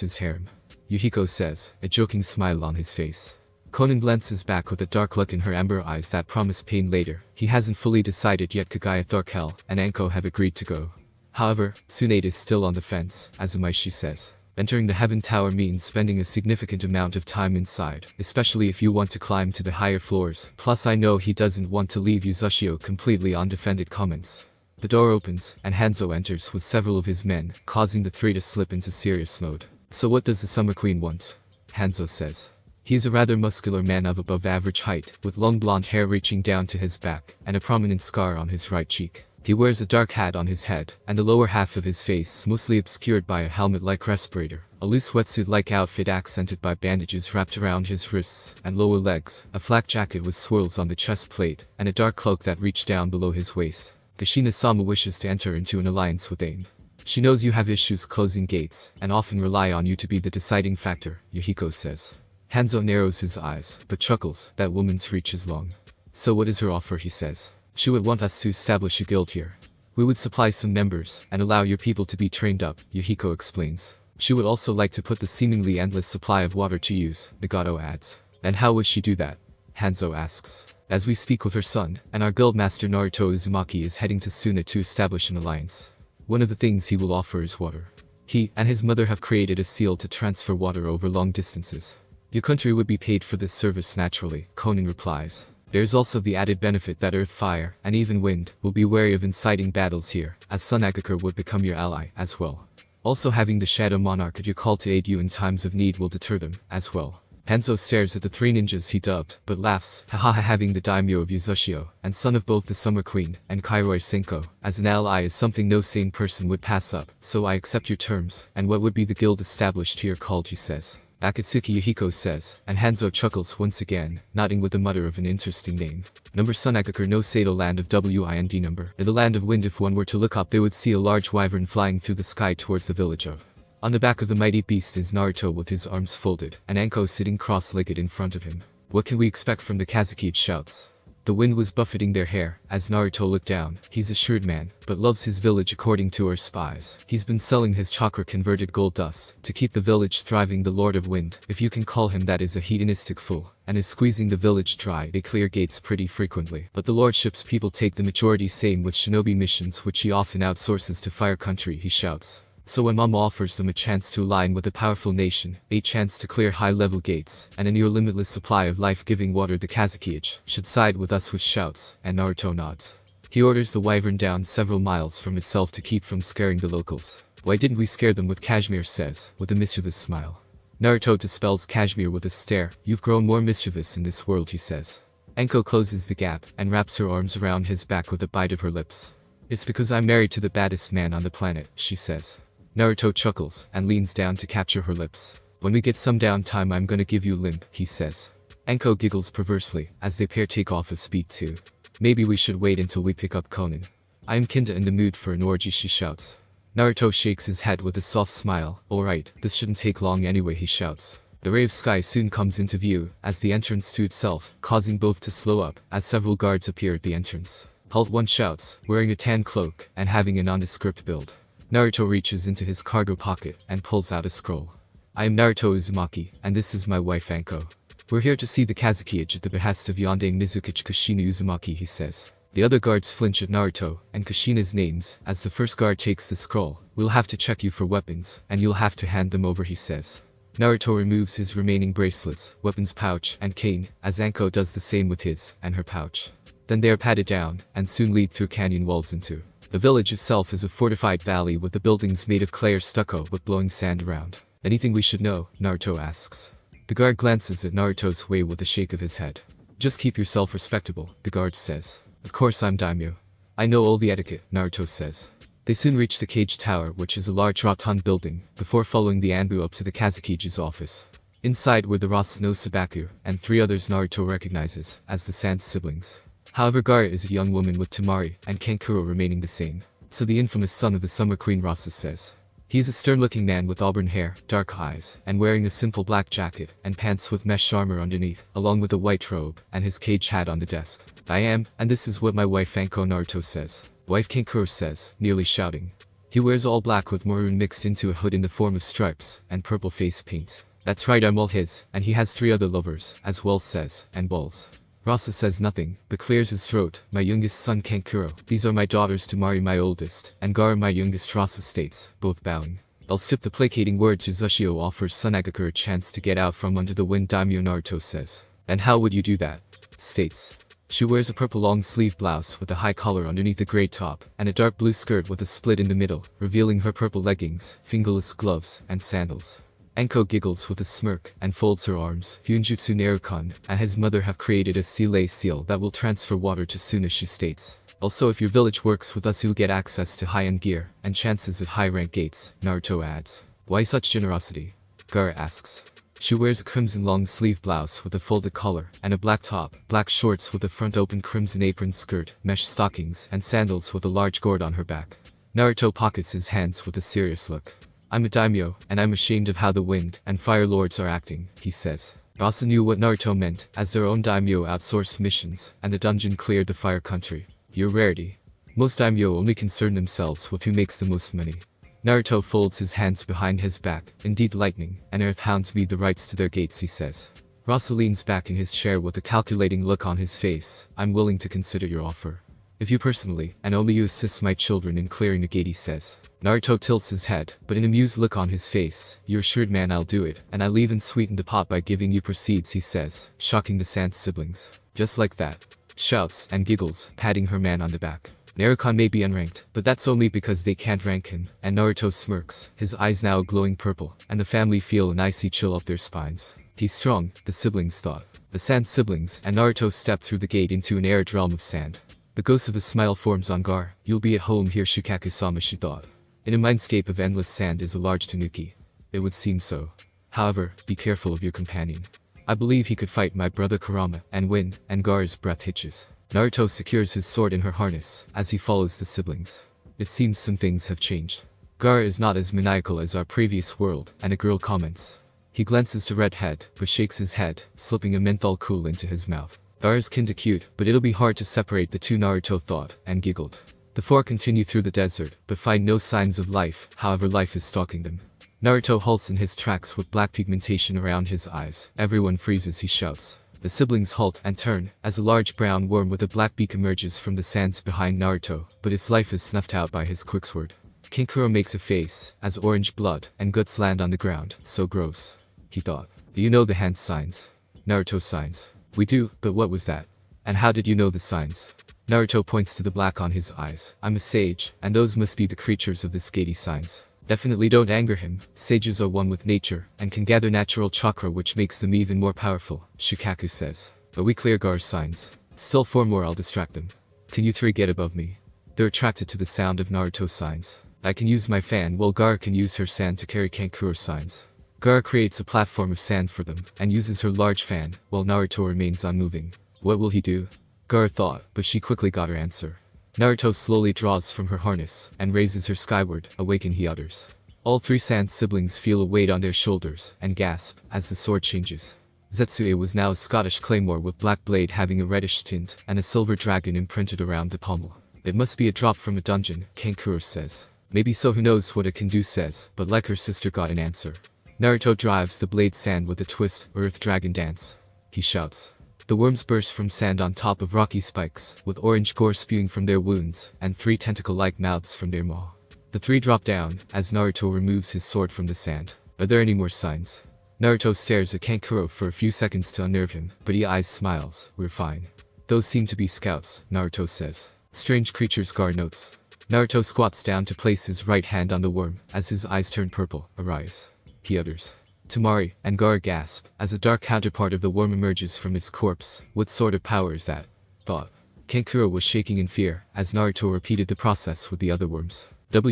his harem? Yuhiko says, a joking smile on his face. Konan glances back with a dark look in her amber eyes that promise pain later. He hasn't fully decided yet. Kagaya, Thorkel, and Anko have agreed to go. However, Tsunade is still on the fence, Azumai, she says. Entering the Heaven Tower means spending a significant amount of time inside, especially if you want to climb to the higher floors. Plus I know he doesn't want to leave Yuzashio completely undefended, comments. The door opens, and Hanzo enters with several of his men, causing the three to slip into serious mode. So what does the Summer Queen want? Hanzo says. He is a rather muscular man of above average height, with long blonde hair reaching down to his back, and a prominent scar on his right cheek. He wears a dark hat on his head, and the lower half of his face mostly obscured by a helmet-like respirator, a loose wetsuit-like outfit accented by bandages wrapped around his wrists and lower legs, a flak jacket with swirls on the chest plate, and a dark cloak that reached down below his waist. Kushina-sama wishes to enter into an alliance with AIM. She knows you have issues closing gates, and often rely on you to be the deciding factor, Yuhiko says. Hanzo narrows his eyes, but chuckles. That woman's reach is long. So what is her offer, he says. She would want us to establish a guild here. We would supply some members, and allow your people to be trained up, Yuhiko explains. She would also like to put the seemingly endless supply of water to use, Nagato adds. And how would she do that? Hanzo asks. As we speak with her son, and our guild master Naruto Uzumaki is heading to Suna to establish an alliance. One of the things he will offer is water. He and his mother have created a seal to transfer water over long distances. Your country would be paid for this service naturally, Konan replies. There is also the added benefit that earth, fire, and even wind will be wary of inciting battles here, as Sunagakure would become your ally, as well. Also having the Shadow Monarch at your call to aid you in times of need will deter them, as well. Hanzo stares at the three ninjas he dubbed, but laughs, haha, having the daimyo of Yuzushio, and son of both the Summer Queen, and Kairoi Senko, as an ally is something no sane person would pass up, so I accept your terms, and what would be the guild established here called, he says. Akatsuki Yuhiko says, and Hanzo chuckles once again, nodding with a mutter of an interesting name. Number Sunagakure no Sato land of Wind number. In the land of wind, if one were to look up they would see a large wyvern flying through the sky towards the village of. On the back of the mighty beast is Naruto with his arms folded, and Anko sitting cross-legged in front of him. What can we expect from the Kazuki? It shouts. The wind was buffeting their hair, as Naruto looked down. He's a shrewd man, but loves his village according to our spies. He's been selling his chakra-converted gold dust, to keep the village thriving. The Lord of Wind, if you can call him that, is a hedonistic fool, and is squeezing the village dry. They clear gates pretty frequently, but the lordship's people take the majority, same with shinobi missions which he often outsources to Fire Country, he shouts. So when Mama offers them a chance to align with a powerful nation, a chance to clear high-level gates, and a near-limitless supply of life-giving water, the Kazuki should side with us with shouts, and Naruto nods. He orders the wyvern down several miles from itself to keep from scaring the locals. Why didn't we scare them? With Kashmir says, with a mischievous smile. Naruto dispels Kashmir with a stare. You've grown more mischievous in this world, he says. Anko closes the gap, and wraps her arms around his back with a bite of her lips. It's because I'm married to the baddest man on the planet, she says. Naruto chuckles, and leans down to capture her lips. When we get some downtime I'm gonna give you limp, he says. Anko giggles perversely, as they pair take off at speed 2. Maybe we should wait until we pick up Konan. I am kinda in the mood for an orgy, she shouts. Naruto shakes his head with a soft smile. Alright, this shouldn't take long anyway, he shouts. The ray of sky soon comes into view, as the entrance to itself, causing both to slow up, as several guards appear at the entrance. Halt, one shouts, wearing a tan cloak, and having a nondescript build. Naruto reaches into his cargo pocket, and pulls out a scroll. I am Naruto Uzumaki, and this is my wife Anko. We're here to see the Kazuki at the behest of Yonde Mizukichi Kushina Uzumaki, he says. The other guards flinch at Naruto and Kushina's names, as the first guard takes the scroll. We'll have to check you for weapons, and you'll have to hand them over, he says. Naruto removes his remaining bracelets, weapons pouch, and cane, as Anko does the same with his, and her pouch. Then they are patted down, and soon lead through canyon walls into. The village itself is a fortified valley with the buildings made of clay or stucco with blowing sand around. Anything we should know? Naruto asks. The guard glances at Naruto's way with a shake of his head. Just keep yourself respectable, the guard says. Of course I'm daimyo. I know all the etiquette, Naruto says. They soon reach the cage tower, which is a large rotund building, before following the Anbu up to the Kazuki's office. Inside were the Rasa no Sabaku, and 3 others Naruto recognizes, as the Sans siblings. However, Gara is a young woman with Temari, and Kankuro remaining the same. So the infamous son of the Summer Queen, Rasa says. He is a stern-looking man with auburn hair, dark eyes, and wearing a simple black jacket, and pants with mesh armor underneath, along with a white robe, and his cage hat on the desk. I am, and this is what my wife Anko, Naruto says. Wife Kankuro says, nearly shouting. He wears all black with maroon mixed into a hood in the form of stripes, and purple face paint. That's right, I'm all his, and he has 3 other lovers, as well says, and balls. Rasa says nothing, but clears his throat. My youngest son Kankuro, these are my daughters Temari my oldest, and Gara my youngest, Rasa states, both bowing. I'll skip the placating words. Yuzushio offers Sunagakure a chance to get out from under the wind, daimyo, Naruto says. And how would you do that? States. She wears a purple long-sleeve blouse with a high collar underneath a grey top, and a dark blue skirt with a split in the middle, revealing her purple leggings, fingerless gloves, and sandals. Anko giggles with a smirk and folds her arms. Yunjutsu Narukan and his mother have created a sea seal that will transfer water to Suna, she states. Also, if your village works with us, you'll get access to high-end gear and chances at high-rank gates, Naruto adds. Why such generosity? Gaara asks. She wears a crimson long-sleeve blouse with a folded collar and a black top, black shorts with a front-open crimson apron skirt, mesh stockings, and sandals with a large gourd on her back. Naruto pockets his hands with a serious look. I'm a daimyo, and I'm ashamed of how the wind and fire lords are acting, he says. Rasa knew what Naruto meant, as their own daimyo outsourced missions, and the dungeon cleared the fire country. Your rarity. Most daimyo only concern themselves with who makes the most money. Naruto folds his hands behind his back. Indeed, lightning and earth hounds need the rights to their gates, he says. Rasa leans back in his chair with a calculating look on his face. I'm willing to consider your offer. If you personally, and only you, assist my children in clearing the gate, he says. Naruto tilts his head, but an amused look on his face. You're assured, man, I'll do it, and I'll even sweeten the pot by giving you proceeds, he says, shocking the Sand siblings. Just like that. Shouts and giggles, patting her man on the back. Narukan may be unranked, but that's only because they can't rank him, and Naruto smirks, his eyes now glowing purple, and the family feel an icy chill up their spines. He's strong, the siblings thought. The Sand siblings and Naruto step through the gate into an arid realm of sand. The ghost of a smile forms on Gar. You'll be at home here, Shikaku-sama, she thought. In a mindscape of endless sand is a large tanuki. It would seem so. However, be careful of your companion. I believe he could fight my brother Kurama and win, and Gar's breath hitches. Naruto secures his sword in her harness as he follows the siblings. It seems some things have changed. Gar is not as maniacal as our previous world, and a girl comments. He glances to Redhead, but shakes his head, slipping a menthol cool into his mouth. Gar is kinda cute, but it'll be hard to separate the two, Naruto thought, and giggled. The four continue through the desert, but find no signs of life, however life is stalking them. Naruto halts in his tracks with black pigmentation around his eyes. Everyone freezes, he shouts. The siblings halt and turn, as a large brown worm with a black beak emerges from the sands behind Naruto, but its life is snuffed out by his quicksword. Kankuro makes a face, as orange blood and guts land on the ground. So gross, he thought. Do you know the hand signs? Naruto signs. We do, but what was that? And how did you know the signs? Naruto points to the black on his eyes. I'm a sage, and those must be the creatures of the Skatey signs. Definitely don't anger him. Sages are one with nature, and can gather natural chakra, which makes them even more powerful, Shikaku says. But we clear Gar's signs. Still 4 more, I'll distract them. Can you 3 get above me? They're attracted to the sound of Naruto's signs. I can use my fan while Gar can use her sand to carry Kankuro's signs. Gar creates a platform of sand for them, and uses her large fan, while Naruto remains unmoving. What will he do? Gar thought, but she quickly got her answer. Naruto slowly draws from her harness, and raises her skyward. Awaken, he utters. All 3 Sand siblings feel a weight on their shoulders, and gasp, as the sword changes. Zetsue was now a Scottish claymore with black blade having a reddish tint, and a silver dragon imprinted around the pommel. It must be a drop from a dungeon, Kankuro says. Maybe so, who knows what it can do, says, but like her sister got an answer. Naruto drives the blade sand with a twist, earth dragon dance. He shouts. The worms burst from sand on top of rocky spikes, with orange gore spewing from their wounds, and 3 tentacle-like mouths from their maw. The 3 drop down, as Naruto removes his sword from the sand. Are there any more signs? Naruto stares at Kankuro for a few seconds to unnerve him, but he eyes smiles. We're fine. Those seem to be scouts, Naruto says. Strange creatures, Gar notes. Naruto squats down to place his right hand on the worm, as his eyes turn purple. Arise, he utters. Tamari and Gar gasp, as a dark counterpart of the worm emerges from its corpse. What sort of power is that? Thought. Kankuro was shaking in fear, as Naruto repeated the process with the other worms. What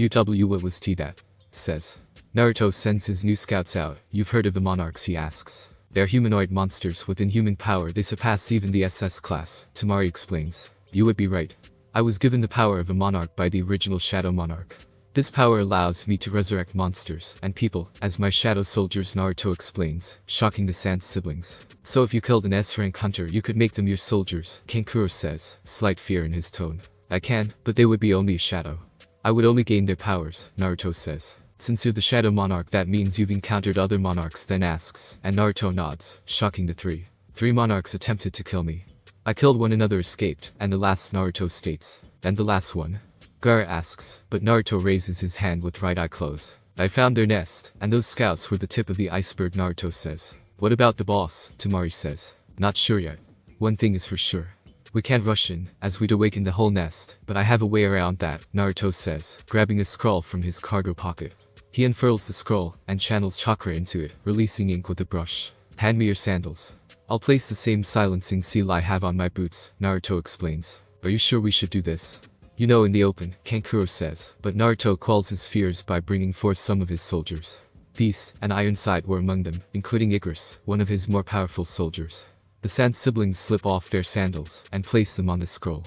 was that? Says. Naruto sends his new scouts out. You've heard of the monarchs, he asks. They're humanoid monsters with inhuman power. They surpass even the SS class, Tamari explains. You would be right. I was given the power of a monarch by the original Shadow Monarch. This power allows me to resurrect monsters and people as my shadow soldiers, Naruto explains, shocking the Sand siblings. So if you killed an S-rank hunter, you could make them your soldiers, Kankuro says, slight fear in his tone. I can, but they would be only a shadow. I would only gain their powers, Naruto says. Since you're the Shadow Monarch, that means you've encountered other monarchs, then asks, and Naruto nods, shocking the 3. 3 monarchs attempted to kill me. I killed one, another escaped, and the last, Naruto states. And the last one? Gaara asks, but Naruto raises his hand with right eye closed. I found their nest, and those scouts were the tip of the iceberg, Naruto says. What about the boss? Tamari says. Not sure yet. One thing is for sure. We can't rush in, as we'd awaken the whole nest, but I have a way around that, Naruto says, grabbing a scroll from his cargo pocket. He unfurls the scroll and channels chakra into it, releasing ink with a brush. Hand me your sandals. I'll place the same silencing seal I have on my boots, Naruto explains. Are you sure we should do this? You know, in the open, Kankuro says, but Naruto quells his fears by bringing forth some of his soldiers. Beast and Ironside were among them, including Icarus, one of his more powerful soldiers. The Sand siblings slip off their sandals and place them on the scroll.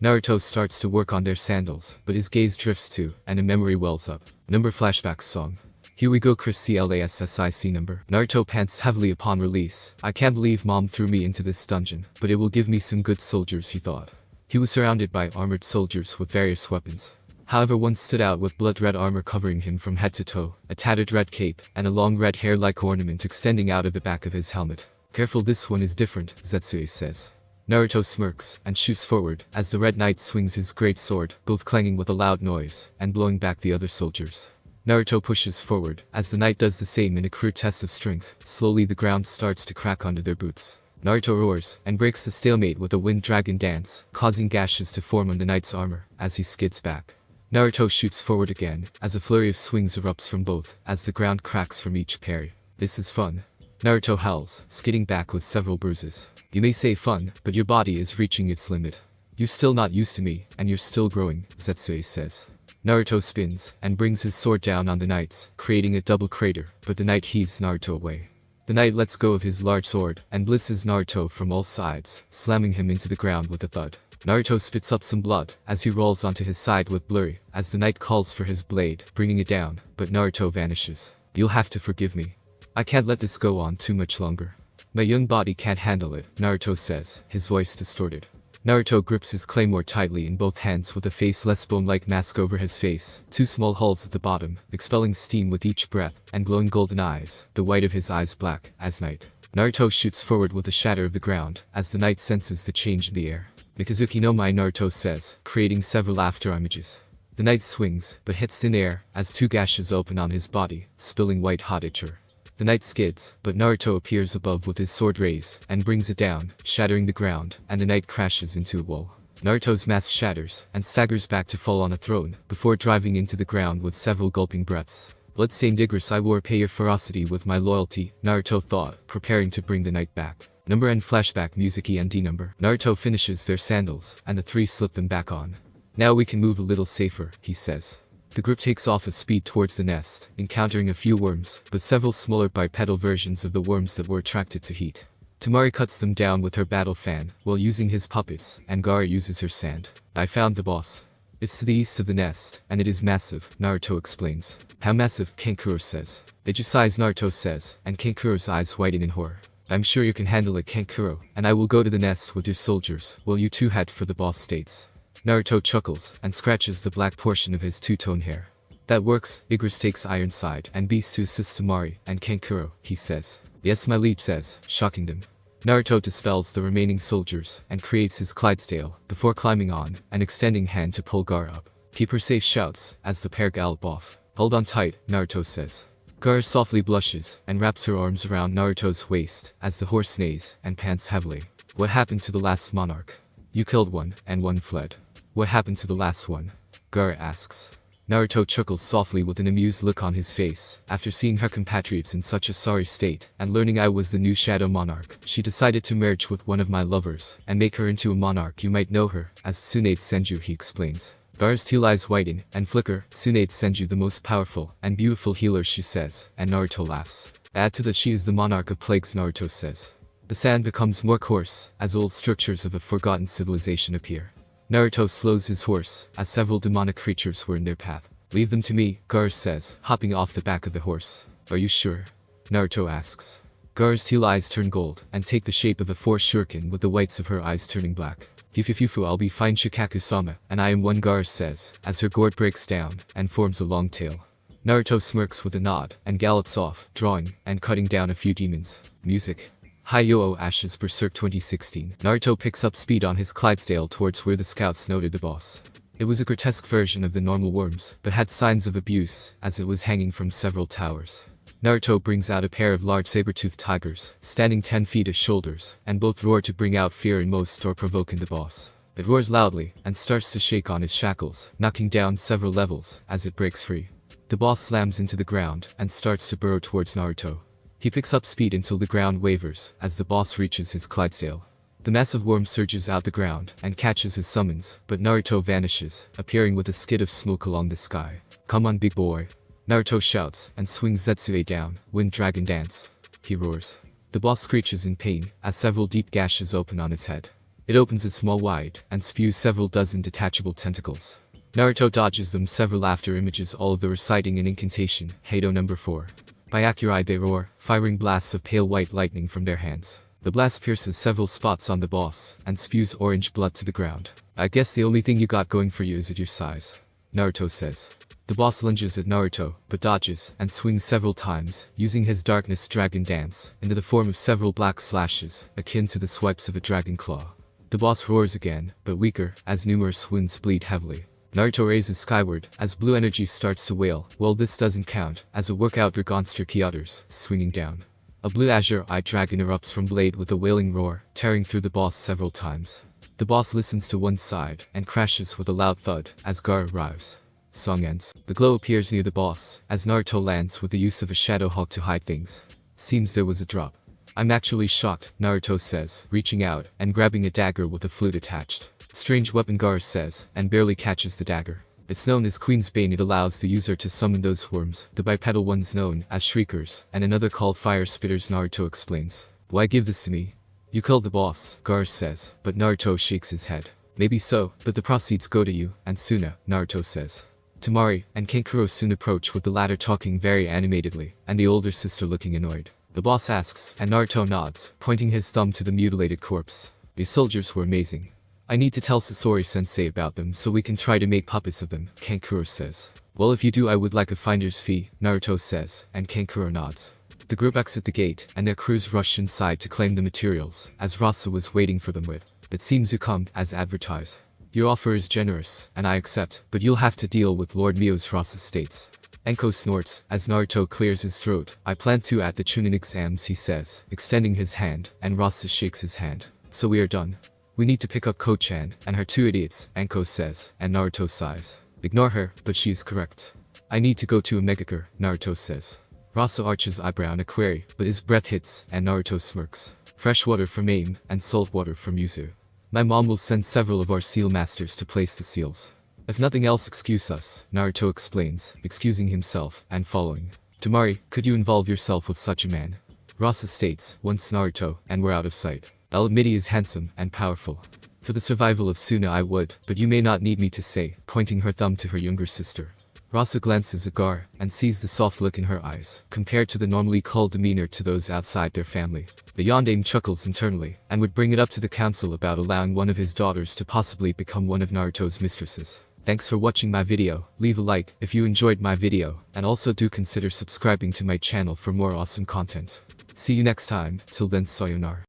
Naruto starts to work on their sandals, but his gaze drifts to, and a memory wells up. Number flashback song. Here we go, Chris CLASSIC number. Naruto pants heavily upon release. I can't believe mom threw me into this dungeon, but it will give me some good soldiers, he thought. He was surrounded by armored soldiers with various weapons. However, one stood out with blood-red armor covering him from head to toe, a tattered red cape, and a long red hair-like ornament extending out of the back of his helmet. Careful, this one is different, Zetsuya says. Naruto smirks and shoots forward as the Red Knight swings his great sword, both clanging with a loud noise and blowing back the other soldiers. Naruto pushes forward as the knight does the same in a crude test of strength. Slowly the ground starts to crack under their boots. Naruto roars and breaks the stalemate with a wind dragon dance, causing gashes to form on the knight's armor as he skids back. Naruto shoots forward again as a flurry of swings erupts from both as the ground cracks from each parry. This is fun. Naruto howls, skidding back with several bruises. You may say fun, but your body is reaching its limit. You're still not used to me, and you're still growing, Zetsuya says. Naruto spins and brings his sword down on the knights, creating a double crater, but the knight heaves Naruto away. The knight lets go of his large sword and blitzes Naruto from all sides, slamming him into the ground with a thud. Naruto spits up some blood as he rolls onto his side with blurry, as the knight calls for his blade, bringing it down, but Naruto vanishes. You'll have to forgive me. I can't let this go on too much longer. My young body can't handle it, Naruto says, his voice distorted. Naruto grips his claymore tightly in both hands with a faceless bone-like mask over his face, two small holes at the bottom, expelling steam with each breath, and glowing golden eyes, the white of his eyes black, as night. Naruto shoots forward with a shatter of the ground, as the knight senses the change in the air. Mikazuki no Mai, Naruto says, creating several after images. The knight swings, but hits thin air, as two gashes open on his body, spilling white hot ichor. The knight skids, but Naruto appears above with his sword raised, and brings it down, shattering the ground, and the knight crashes into a wall. Naruto's mask shatters, and staggers back to fall on a throne, before driving into the ground with several gulping breaths. Bloodstained Icarus, I will repay your ferocity with my loyalty, Naruto thought, preparing to bring the knight back. Number and flashback music END number. Naruto finishes their sandals, and the three slip them back on. Now we can move a little safer, he says. The group takes off at speed towards the nest, encountering a few worms, but several smaller bipedal versions of the worms that were attracted to heat. Tamari cuts them down with her battle fan, while using his puppets, and Gaara uses her sand. I found the boss. It's to the east of the nest, and it is massive, Naruto explains. How massive? Kankuro says. Age size, Naruto says, and Kankuro's eyes widen in horror. I'm sure you can handle it, Kankuro, and I will go to the nest with your soldiers, while you two head for the boss states. Naruto chuckles and scratches the black portion of his two-tone hair. That works. Icarus takes Ironside and Beast to assist Tamari and Kankuro, he says. Yes, my liege says, shocking them. Naruto dispels the remaining soldiers and creates his Clydesdale before climbing on and extending hand to pull Gaara up. Keep her safe, shouts as the pair gallop off. Hold on tight, Naruto says. Gaara softly blushes and wraps her arms around Naruto's waist as the horse neighs and pants heavily. What happened to the last monarch? You killed one, and one fled. What happened to the last one? Gaara asks. Naruto chuckles softly with an amused look on his face. After seeing her compatriots in such a sorry state, and learning I was the new Shadow Monarch, she decided to merge with one of my lovers, and make her into a monarch. You might know her as Tsunade Senju, he explains. Gaara's teal eyes widen and flicker. Tsunade Senju, the most powerful and beautiful healer, she says, and Naruto laughs. Add to that she is the monarch of plagues, Naruto says. The sand becomes more coarse as old structures of a forgotten civilization appear. Naruto slows his horse, as several demonic creatures were in their path. Leave them to me, Gaara says, hopping off the back of the horse. Are you sure? Naruto asks. Gaara's teal eyes turn gold, and take the shape of a four shuriken with the whites of her eyes turning black. Fufu, I'll be fine, Shikaku-sama, and I am one, Gaara says, as her gourd breaks down, and forms a long tail. Naruto smirks with a nod, and gallops off, drawing, and cutting down a few demons. Music. Hi-Yo-Oh Ashes Berserk 2016. Naruto picks up speed on his Clydesdale towards where the scouts noted the boss. It was a grotesque version of the normal worms, but had signs of abuse, as it was hanging from several towers. Naruto brings out a pair of large saber-toothed tigers, standing 10 feet at shoulders, and both roar to bring out fear in most or provoke in the boss. It roars loudly, and starts to shake on its shackles, knocking down several levels, as it breaks free. The boss slams into the ground and starts to burrow towards Naruto. He picks up speed until the ground wavers as the boss reaches his Clydesdale. The massive worm surges out the ground and catches his summons, but Naruto vanishes, appearing with a skid of smoke along the sky. "Come on, big boy." Naruto shouts and swings Zetsue down. "Wind Dragon Dance," he roars. The boss screeches in pain as several deep gashes open on its head. It opens its maw wide and spews several dozen detachable tentacles. Naruto dodges them several after images all of the reciting an incantation, Heido number 4. By Akurai they roar, firing blasts of pale white lightning from their hands. The blast pierces several spots on the boss and spews orange blood to the ground. "I guess the only thing you got going for you is at your size," Naruto says. The boss lunges at Naruto, but dodges and swings several times, using his darkness dragon dance, into the form of several black slashes, akin to the swipes of a dragon claw. The boss roars again, but weaker, as numerous wounds bleed heavily. Naruto raises skyward, as blue energy starts to wail. Well, this doesn't count, as a workout Dragonster Ki utters, swinging down. A blue azure-eyed dragon erupts from blade with a wailing roar, tearing through the boss several times. The boss listens to one side, and crashes with a loud thud, as Gar arrives. Song ends. The glow appears near the boss, as Naruto lands with the use of a Shadow Hawk to hide things. Seems there was a drop. "I'm actually shocked," Naruto says, reaching out and grabbing a dagger with a flute attached. "Strange weapon," Gar says, and barely catches the dagger. It's known as Queen's Bane. It allows the user to summon those worms, the bipedal ones known as Shriekers, and another called Fire Spitters. Naruto explains. "Why give this to me?" "You killed the boss," Gar says, but Naruto shakes his head. "Maybe so, but the proceeds go to you and Suna," Naruto says. Temari and Kankuro soon approach, with the latter talking very animatedly, and the older sister looking annoyed. The boss asks, and Naruto nods, pointing his thumb to the mutilated corpse. "These soldiers were amazing. I need to tell Sasori-sensei about them so we can try to make puppets of them," Kankuro says. "Well, if you do, I would like a finder's fee," Naruto says, and Kankuro nods. The group exit the gate, and their crews rush inside to claim the materials, as Rasa was waiting for them with. "It seems you come, as advertised. Your offer is generous, and I accept, but you'll have to deal with Lord Mio's," Rasa states. Anko snorts, as Naruto clears his throat. "I plan to at the Chunin exams," he says, extending his hand, and Rasa shakes his hand. "So we are done. We need to pick up Ko-chan, and her 2 idiots," Anko says, and Naruto sighs. "Ignore her, but she is correct. I need to go to Amegakure," Naruto says. Rasa arches eyebrow in a query, but his breath hits, and Naruto smirks. "Fresh water from Aim, and salt water from Yuzu. My mom will send several of our seal masters to place the seals. If nothing else, excuse us," Naruto explains, excusing himself, and following. "Temari, could you involve yourself with such a man?" Rasa states, once Naruto, and we're out of sight. "I'll admit he is handsome and powerful. For the survival of Suna I would, but you may not need me to say," pointing her thumb to her younger sister. Rasa glances at Gar, and sees the soft look in her eyes, compared to the normally cold demeanor to those outside their family. The Yondaime chuckles internally, and would bring it up to the council about allowing one of his daughters to possibly become one of Naruto's mistresses. Thanks for watching my video. Leave a like if you enjoyed my video, and also do consider subscribing to my channel for more awesome content. See you next time. Till then, sayonara.